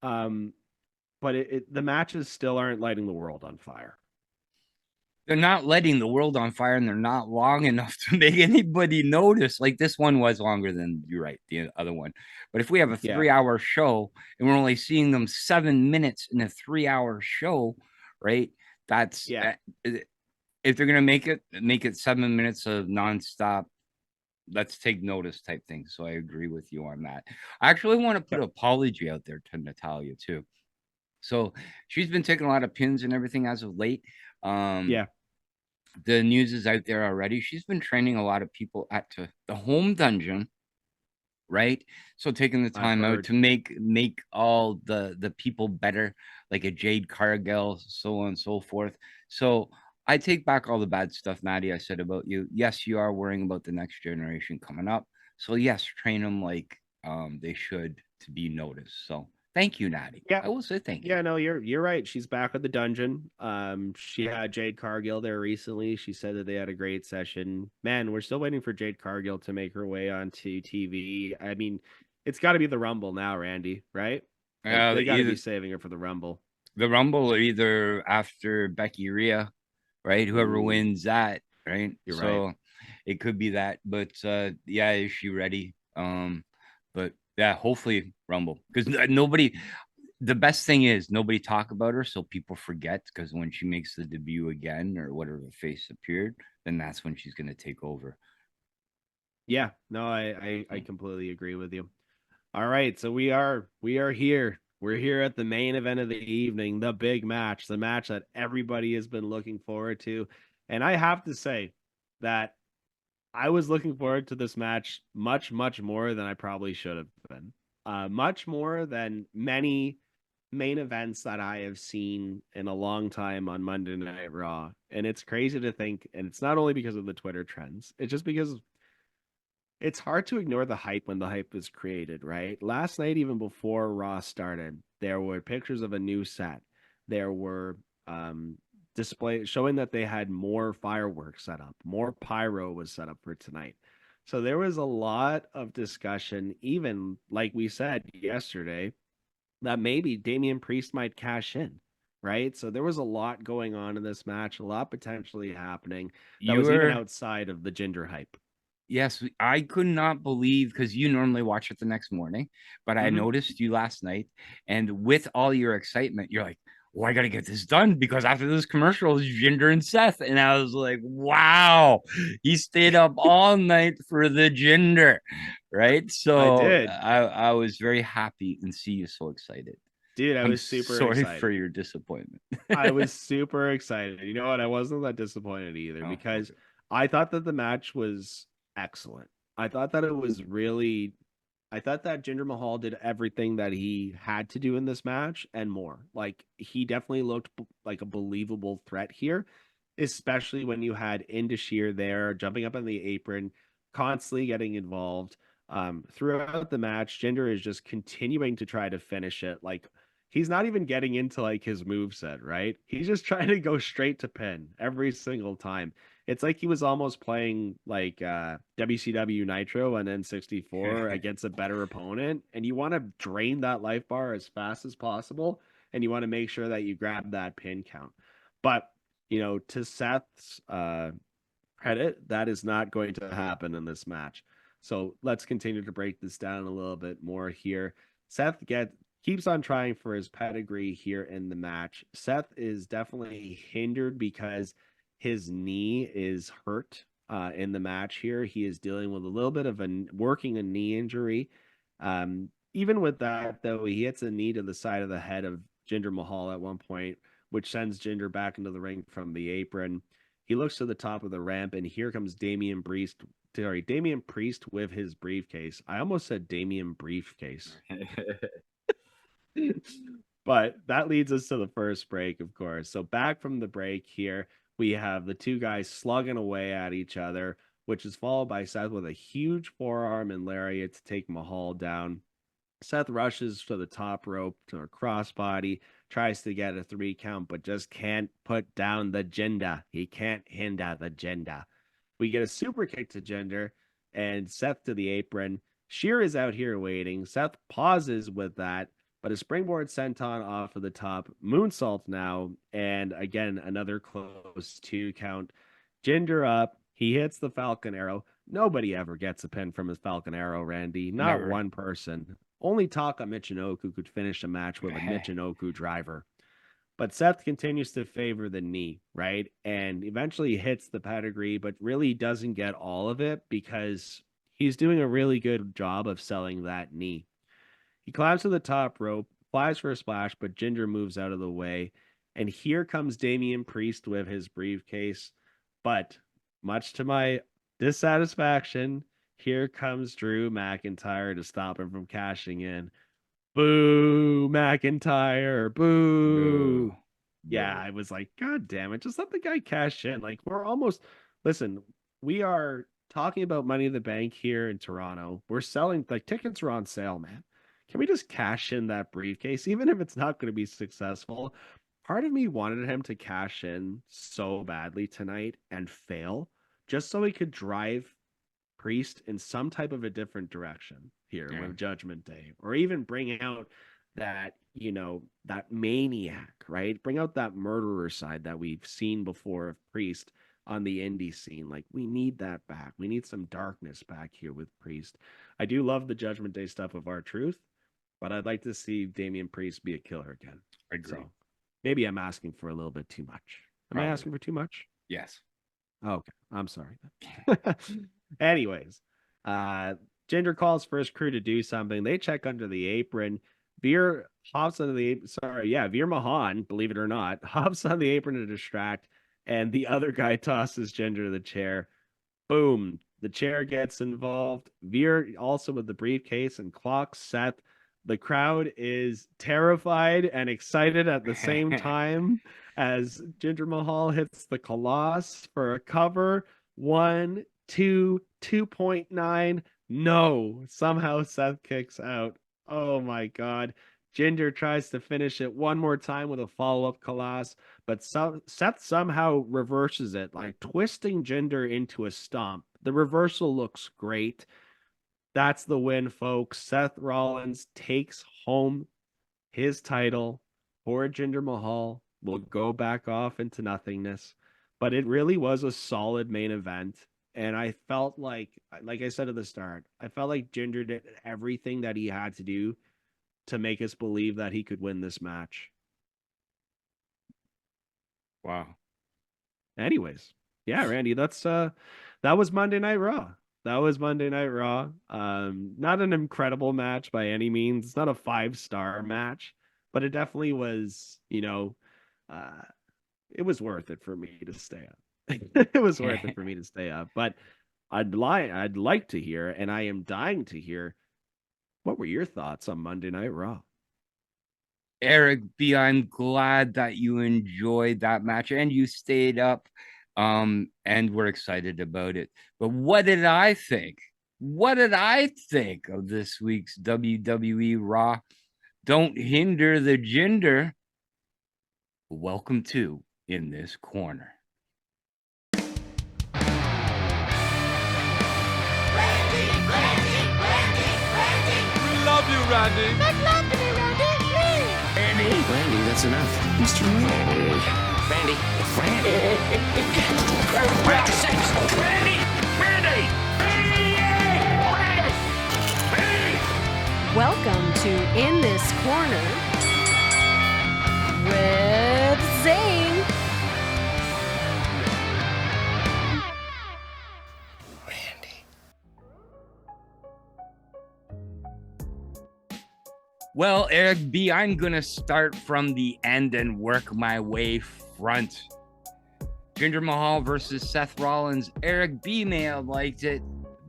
But the matches still aren't lighting the world on fire. They're not letting the world on fire, and they're not long enough to make anybody notice. Like, this one was longer than, you're right, the other one. But if we have a 3-hour show and we're only seeing them 7 minutes in a 3-hour show, right? That's if they're gonna make it 7 minutes of nonstop, let's take notice type thing. So I agree with you on that. I actually want to put an apology out there to Natalya too. So she's been taking a lot of pins and everything as of late. The news is out there already. She's been training a lot of people at the home dungeon, right? So taking the time out to make all the people better, like a Jade Cargill, so on and so forth. So I take back all the bad stuff, Maddie, I said about you. Yes, you are worrying about the next generation coming up. So yes, train them like they should to be noticed. So thank you, Natty. Yeah, I will say thank you. Yeah, no, you're right. She's back at the dungeon. She had Jade Cargill there recently. She said that they had a great session. Man, we're still waiting for Jade Cargill to make her way onto TV. I mean, it's got to be the Rumble now, Randy, right? Like, they got to be saving her for the Rumble. The Rumble, or either after Becky Rhea, right? Whoever wins that, right? You're right. It could be that, but yeah, is she ready? But yeah, hopefully Rumble, because nobody. The best thing is nobody talk about her, so people forget, because when she makes the debut again, or whatever face appeared, then that's when she's going to take over. Yeah, no, I completely agree with you. All right, so we are here. We're here at the main event of the evening, the big match, the match that everybody has been looking forward to. And I have to say that I was looking forward to this match much, much more than I probably should have been. Much more than many main events that I have seen in a long time on Monday Night Raw. And it's crazy to think, and it's not only because of the Twitter trends, it's just because it's hard to ignore the hype when the hype is created, right? Last night, even before Raw started, there were pictures of a new set. There were display showing that they had more fireworks set up, more pyro was set up for tonight. So there was a lot of discussion, even like we said yesterday, that maybe Damian Priest might cash in, right? So there was a lot going on in this match, a lot potentially happening that was even outside of the Jinder hype. Yes, I could not believe, because you normally watch it the next morning, but I noticed you last night, and with all your excitement, you're like, well, I got to get this done, because after this commercial is Jinder and Seth. And I was like, wow, he stayed up all night for the Jinder, right? So I did. I was very happy and see you so excited. Dude, I was super sorry excited. for your disappointment. I was super excited. You know what? I wasn't that disappointed either, because I thought that the match was excellent. I thought that it was really, I thought that Jinder Mahal did everything that he had to do in this match and more. Like, he definitely looked like a believable threat here, especially when you had Indashir there jumping up on the apron, constantly getting involved. Throughout the match, Jinder is just continuing to try to finish it. Like, he's not even getting into like his moveset, right? He's just trying to go straight to pin every single time. It's like he was almost playing like WCW Nitro and N64 against a better opponent. And you want to drain that life bar as fast as possible. And you want to make sure that you grab that pin count. But, you know, to Seth's credit, that is not going to happen in this match. So let's continue to break this down a little bit more here. Seth keeps on trying for his pedigree here in the match. Seth is definitely hindered because his knee is hurt in the match here. He is dealing with a little bit of a knee injury. Even with that, though, he hits a knee to the side of the head of Jinder Mahal at one point, which sends Jinder back into the ring from the apron. He looks to the top of the ramp, and here comes Damian Priest with his briefcase. I almost said Damian Briefcase. But that leads us to the first break, of course. So back from the break here, we have the two guys slugging away at each other. which is followed by Seth with a huge forearm and lariat to take Mahal down. Seth rushes to the top rope to a crossbody, tries to get a 3 count, but just can't put down the Jinder. He can't hinder the Jinder. We get a super kick to Jinder and Seth to the apron. Sheer is out here waiting. Seth pauses with that, but a springboard senton off of the top. Moonsault now, and again, another close 2 count. Jinder up. He hits the Falcon Arrow. Nobody ever gets a pin from his Falcon Arrow, Randy. Not Never. one person. Only Taka Michinoku could finish a match with a Michinoku driver. But Seth continues to favor the knee, right? And eventually hits the pedigree, but really doesn't get all of it because he's doing a really good job of selling that knee. He climbs to the top rope, flies for a splash, but Jinder moves out of the way. And here comes Damian Priest with his briefcase. But much to my dissatisfaction, here comes Drew McIntyre to stop him from cashing in. Boo, McIntyre, boo. Yeah, I was like, God damn it, just let the guy cash in. Like, we're almost, listen, we are talking about Money in the Bank here in Toronto. We're selling, like, tickets are on sale, man. Can we just cash in that briefcase, even if it's not going to be successful? Part of me wanted him to cash in so badly tonight and fail, just so he could drive Priest in some type of a different direction here with Judgment Day, or even bring out that, you know, that maniac, right? Bring out that murderer side that we've seen before of Priest on the indie scene. Like, we need that back. We need some darkness back here with Priest. I do love the Judgment Day stuff of R-Truth, but I'd like to see Damian Priest be a killer again. I agree. So maybe I'm asking for a little bit too much. Am I asking for too much? Yes. Okay, I'm sorry. Anyways, Jinder calls for his crew to do something. They check under the apron. Veer hops under the apron. Veer Mahan, believe it or not, hops on the apron to distract, and the other guy tosses Jinder to the chair. Boom. The chair gets involved. Veer also with the briefcase and clocks Seth. The crowd is terrified and excited at the same time as Jinder Mahal hits the Colossus for a cover. 1, 2, 2.9. No, somehow Seth kicks out. Oh my God. Jinder tries to finish it one more time with a follow-up Colossus, but Seth somehow reverses it, like twisting Jinder into a stomp. The reversal looks great. That's the win, folks. Seth Rollins takes home his title. Poor Jinder Mahal will go back off into nothingness. But it really was a solid main event. And I felt like I said at the start, I felt like Jinder did everything that he had to do to make us believe that he could win this match. Wow. Anyways, yeah, Randy, that was Monday Night Raw. That was Monday Night Raw. Not an incredible match by any means. It's not a 5-star match, but it definitely was, you know, it was worth it for me to stay up. It was worth it for me to stay up. But I'd like to hear, and I am dying to hear, what were your thoughts on Monday Night Raw? Eric B, I'm glad that you enjoyed that match and you stayed up. And we're excited about it. But what did I think? What did I think of this week's WWE Raw? Don't hinder the Jinder. Welcome to In This Corner. Love you, Randy. Randy, that's enough. Mr. Randy. Welcome to In This Corner with Zane. Well, Eric B, I'm going to start from the end and work my way front. Jinder Mahal versus Seth Rollins. Eric B may have liked it,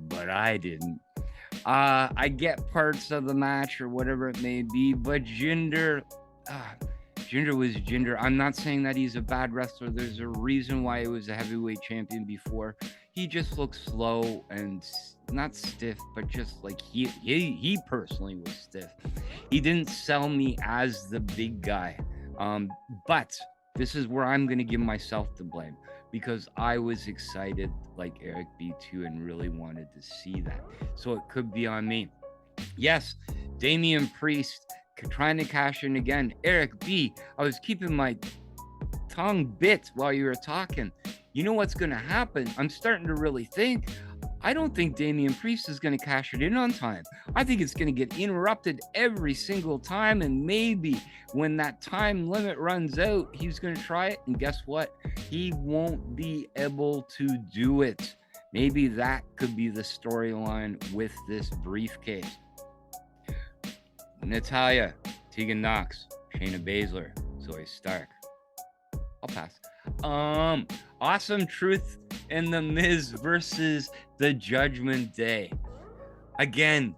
but I didn't. I get parts of the match or whatever it may be, but Jinder was Jinder. I'm not saying that he's a bad wrestler. There's a reason why he was a heavyweight champion before. he just looked slow and not stiff, but just like he personally was stiff. He didn't sell me as the big guy. But this is where I'm going to give myself the blame, because I was excited like Eric B2 and really wanted to see that. So it could be on me. Yes, Damian Priest trying to cash in again. Eric B, I was keeping my tongue bit while you were talking. You know what's going to happen? I'm starting to really think, I don't think Damian Priest is going to cash it in on time. I think it's going to get interrupted every single time, and maybe when that time limit runs out, he's going to try it, and guess what? He won't be able to do it. Maybe that could be the storyline with this briefcase. Natalya, Tegan Knox, Shayna Baszler, Zoe Stark. I'll pass. Awesome Truth and The Miz versus the Judgment Day. Again,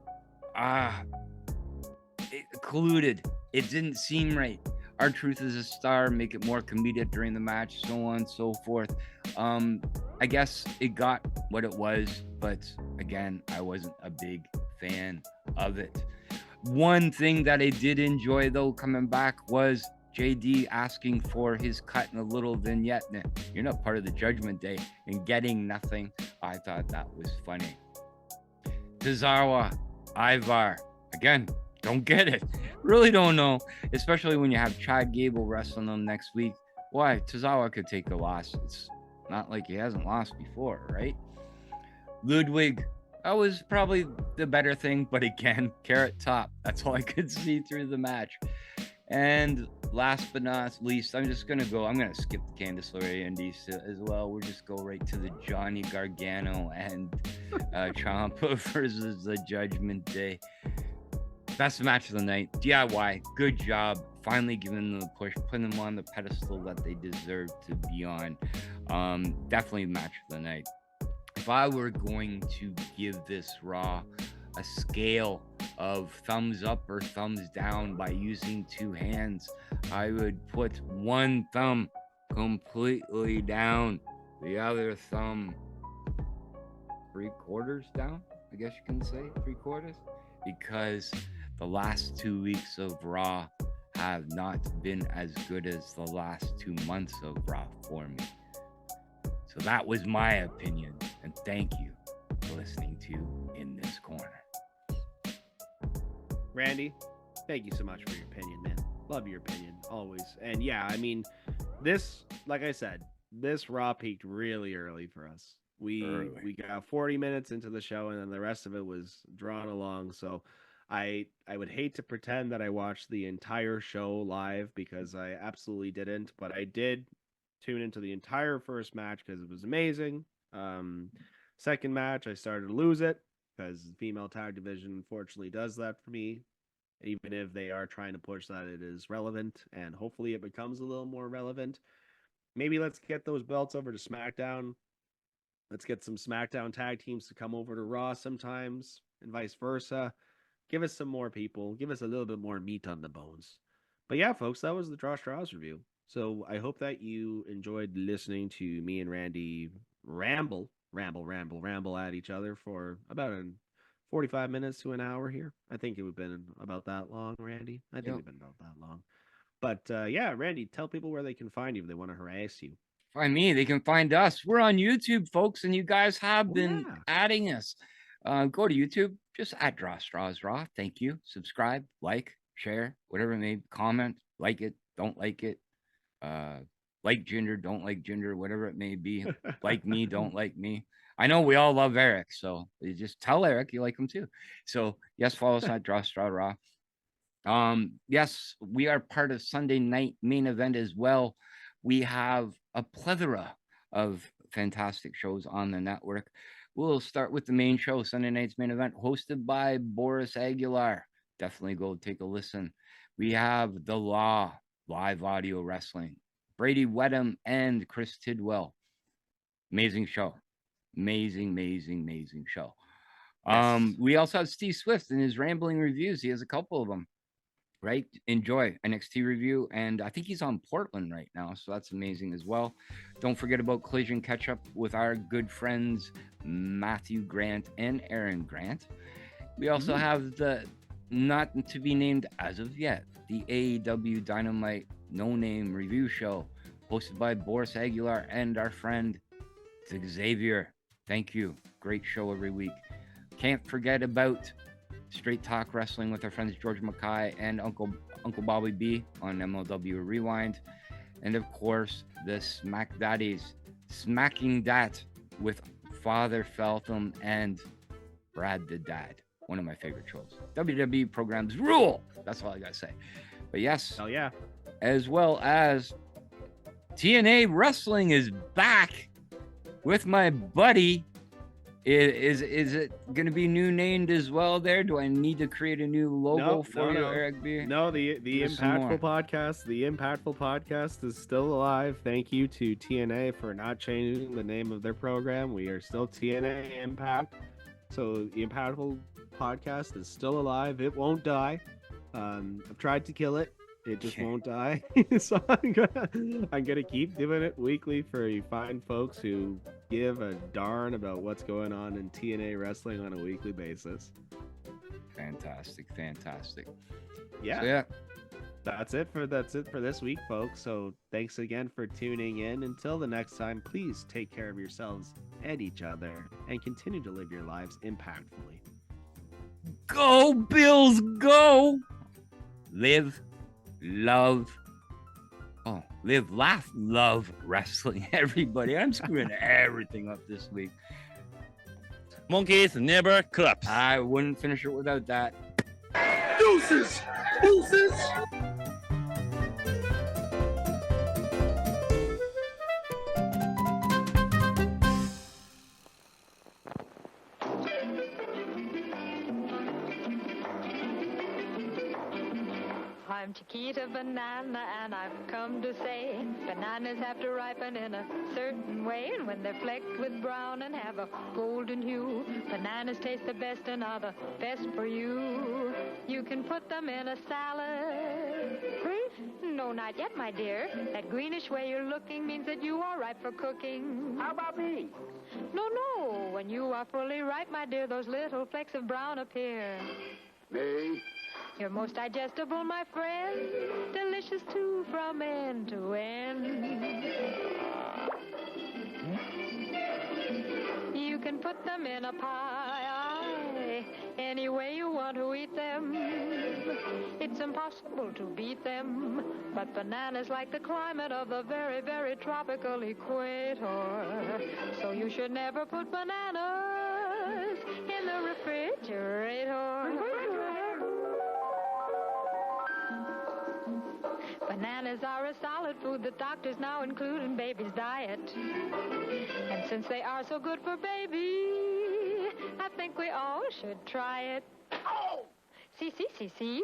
it colluded. It didn't seem right. Our Truth is a star, make it more comedic during the match, so on and so forth. I guess it got what it was, but again, I wasn't a big fan of it. One thing that I did enjoy, though, coming back was JD asking for his cut in a little vignette. You're not part of the Judgment Day, and getting nothing. I thought that was funny. Tozawa, Ivar, again, don't get it. Really don't know, especially when you have Chad Gable wrestling them next week. Why? Tozawa could take a loss. It's not like he hasn't lost before, right? Ludwig, that was probably the better thing, but again, Carrot Top. That's all I could see through the match. And last but not least, I'm going to skip the Candice LeRae Indies as well. We'll just go right to the Johnny Gargano and Ciampa versus the Judgment Day. Best match of the night. DIY, good job. Finally giving them the push, putting them on the pedestal that they deserve to be on. Definitely match of the night. If I were going to give this Raw a scale of thumbs up or thumbs down by using two hands, I would put one thumb completely down, the other thumb 3/4 down, I guess you can say 3/4, because the last 2 weeks of Raw have not been as good as the last 2 months of Raw for me. So that was my opinion, and thank you for listening to In This Corner. Randy, thank you so much for your opinion, man. Love your opinion, always. And yeah, I mean, this, like I said, this Raw peaked really early for us. We got 40 minutes into the show, and then the rest of it was drawn along. So I would hate to pretend that I watched the entire show live, because I absolutely didn't, but I did tune into the entire first match because it was amazing. Second match, I started to lose it because the female tag division unfortunately does that for me, even if they are trying to push that it is relevant, and hopefully it becomes a little more relevant. Maybe let's get those belts over to SmackDown. Let's get some SmackDown tag teams to come over to Raw sometimes, and vice versa. Give us some more people. Give us a little bit more meat on the bones. But yeah, folks, that was the Draw Straws review. So I hope that you enjoyed listening to me and Randy ramble at each other for about 45 minutes to an hour here. I think it would have been about that long, Randy. I think it's been about that long. But yeah, Randy, tell people where they can find you if they want to harass you. Find me. They can find us. We're on YouTube, folks, and you guys have been adding us. Go to YouTube, just at Draw Straws Raw. Thank you. Subscribe, like, share, whatever it may be. Comment, like it, don't like it. Like Jinder, don't like Jinder, whatever it may be. Like me, don't like me. I know we all love Eric, so you just tell Eric you like him too. So yes, follow us at Draw Straw Raw. Yes, we are part of Sunday Night Main Event as well. We have a plethora of fantastic shows on the network. We'll start with the main show, Sunday Night's Main Event, hosted by Boris Aguilar. Definitely go take a listen. We have The Law, live audio wrestling. Brady Wedham and Chris Tidwell. Amazing show. Amazing show. Yes. We also have Steve Swift in his rambling reviews. He has a couple of them. right? Enjoy NXT review. And I think he's on Portland right now. So that's amazing as well. Don't forget about Collision Catch Up with our good friends, Matthew Grant and Aaron Grant. We also have the not to be named as of yet, the AEW Dynamite No Name Review Show, hosted by Boris Aguilar and our friend Xavier. Thank you. Great show every week. Can't forget about Straight Talk Wrestling with our friends George Mackay and Uncle Bobby B on MLW Rewind. And of course, the Smack Daddies, Smacking Dat with Father Feltham and Brad the Dad. One of my favorite shows. WWE programs rule. That's all I gotta say. But yes, hell yeah. As well as TNA Wrestling is back with my buddy. Is it going to be new named as well there? Do I need to create a new logo for you, Eric B? No, the Impactful Podcast. The Impactful Podcast is still alive. Thank you to TNA for not changing the name of their program. We are still TNA Impact. So the Impactful Podcast is still alive. It won't die. I've tried to kill it. It just won't die. So I'm gonna keep doing it weekly for you fine folks who give a darn about what's going on in TNA wrestling on a weekly basis. Fantastic. Yeah. So, yeah. That's it for this week, folks. So thanks again for tuning in. Until the next time, please take care of yourselves and each other and continue to live your lives impactfully. Go Bills, go! Live, laugh, love wrestling, everybody. I'm screwing everything up this week. Monkeys never claps. I wouldn't finish it without that. Deuces! I'm Chiquita Banana, and I've come to say bananas have to ripen in a certain way, and when they're flecked with brown and have a golden hue, bananas taste the best and are the best for you. You can put them in a salad. No, not yet, my dear. That greenish way you're looking means that you are ripe for cooking. How about me? No. When you are fully ripe, my dear, those little flecks of brown appear. Me? You're most digestible, my friend. Delicious, too, from end to end. You can put them in a pie, any way you want to eat them. It's impossible to beat them. But bananas like the climate of the very, very tropical equator. So you should never put bananas in the refrigerator. Bananas are a solid food that doctors now include in baby's diet. And since they are so good for baby, I think we all should try it. Oh! See?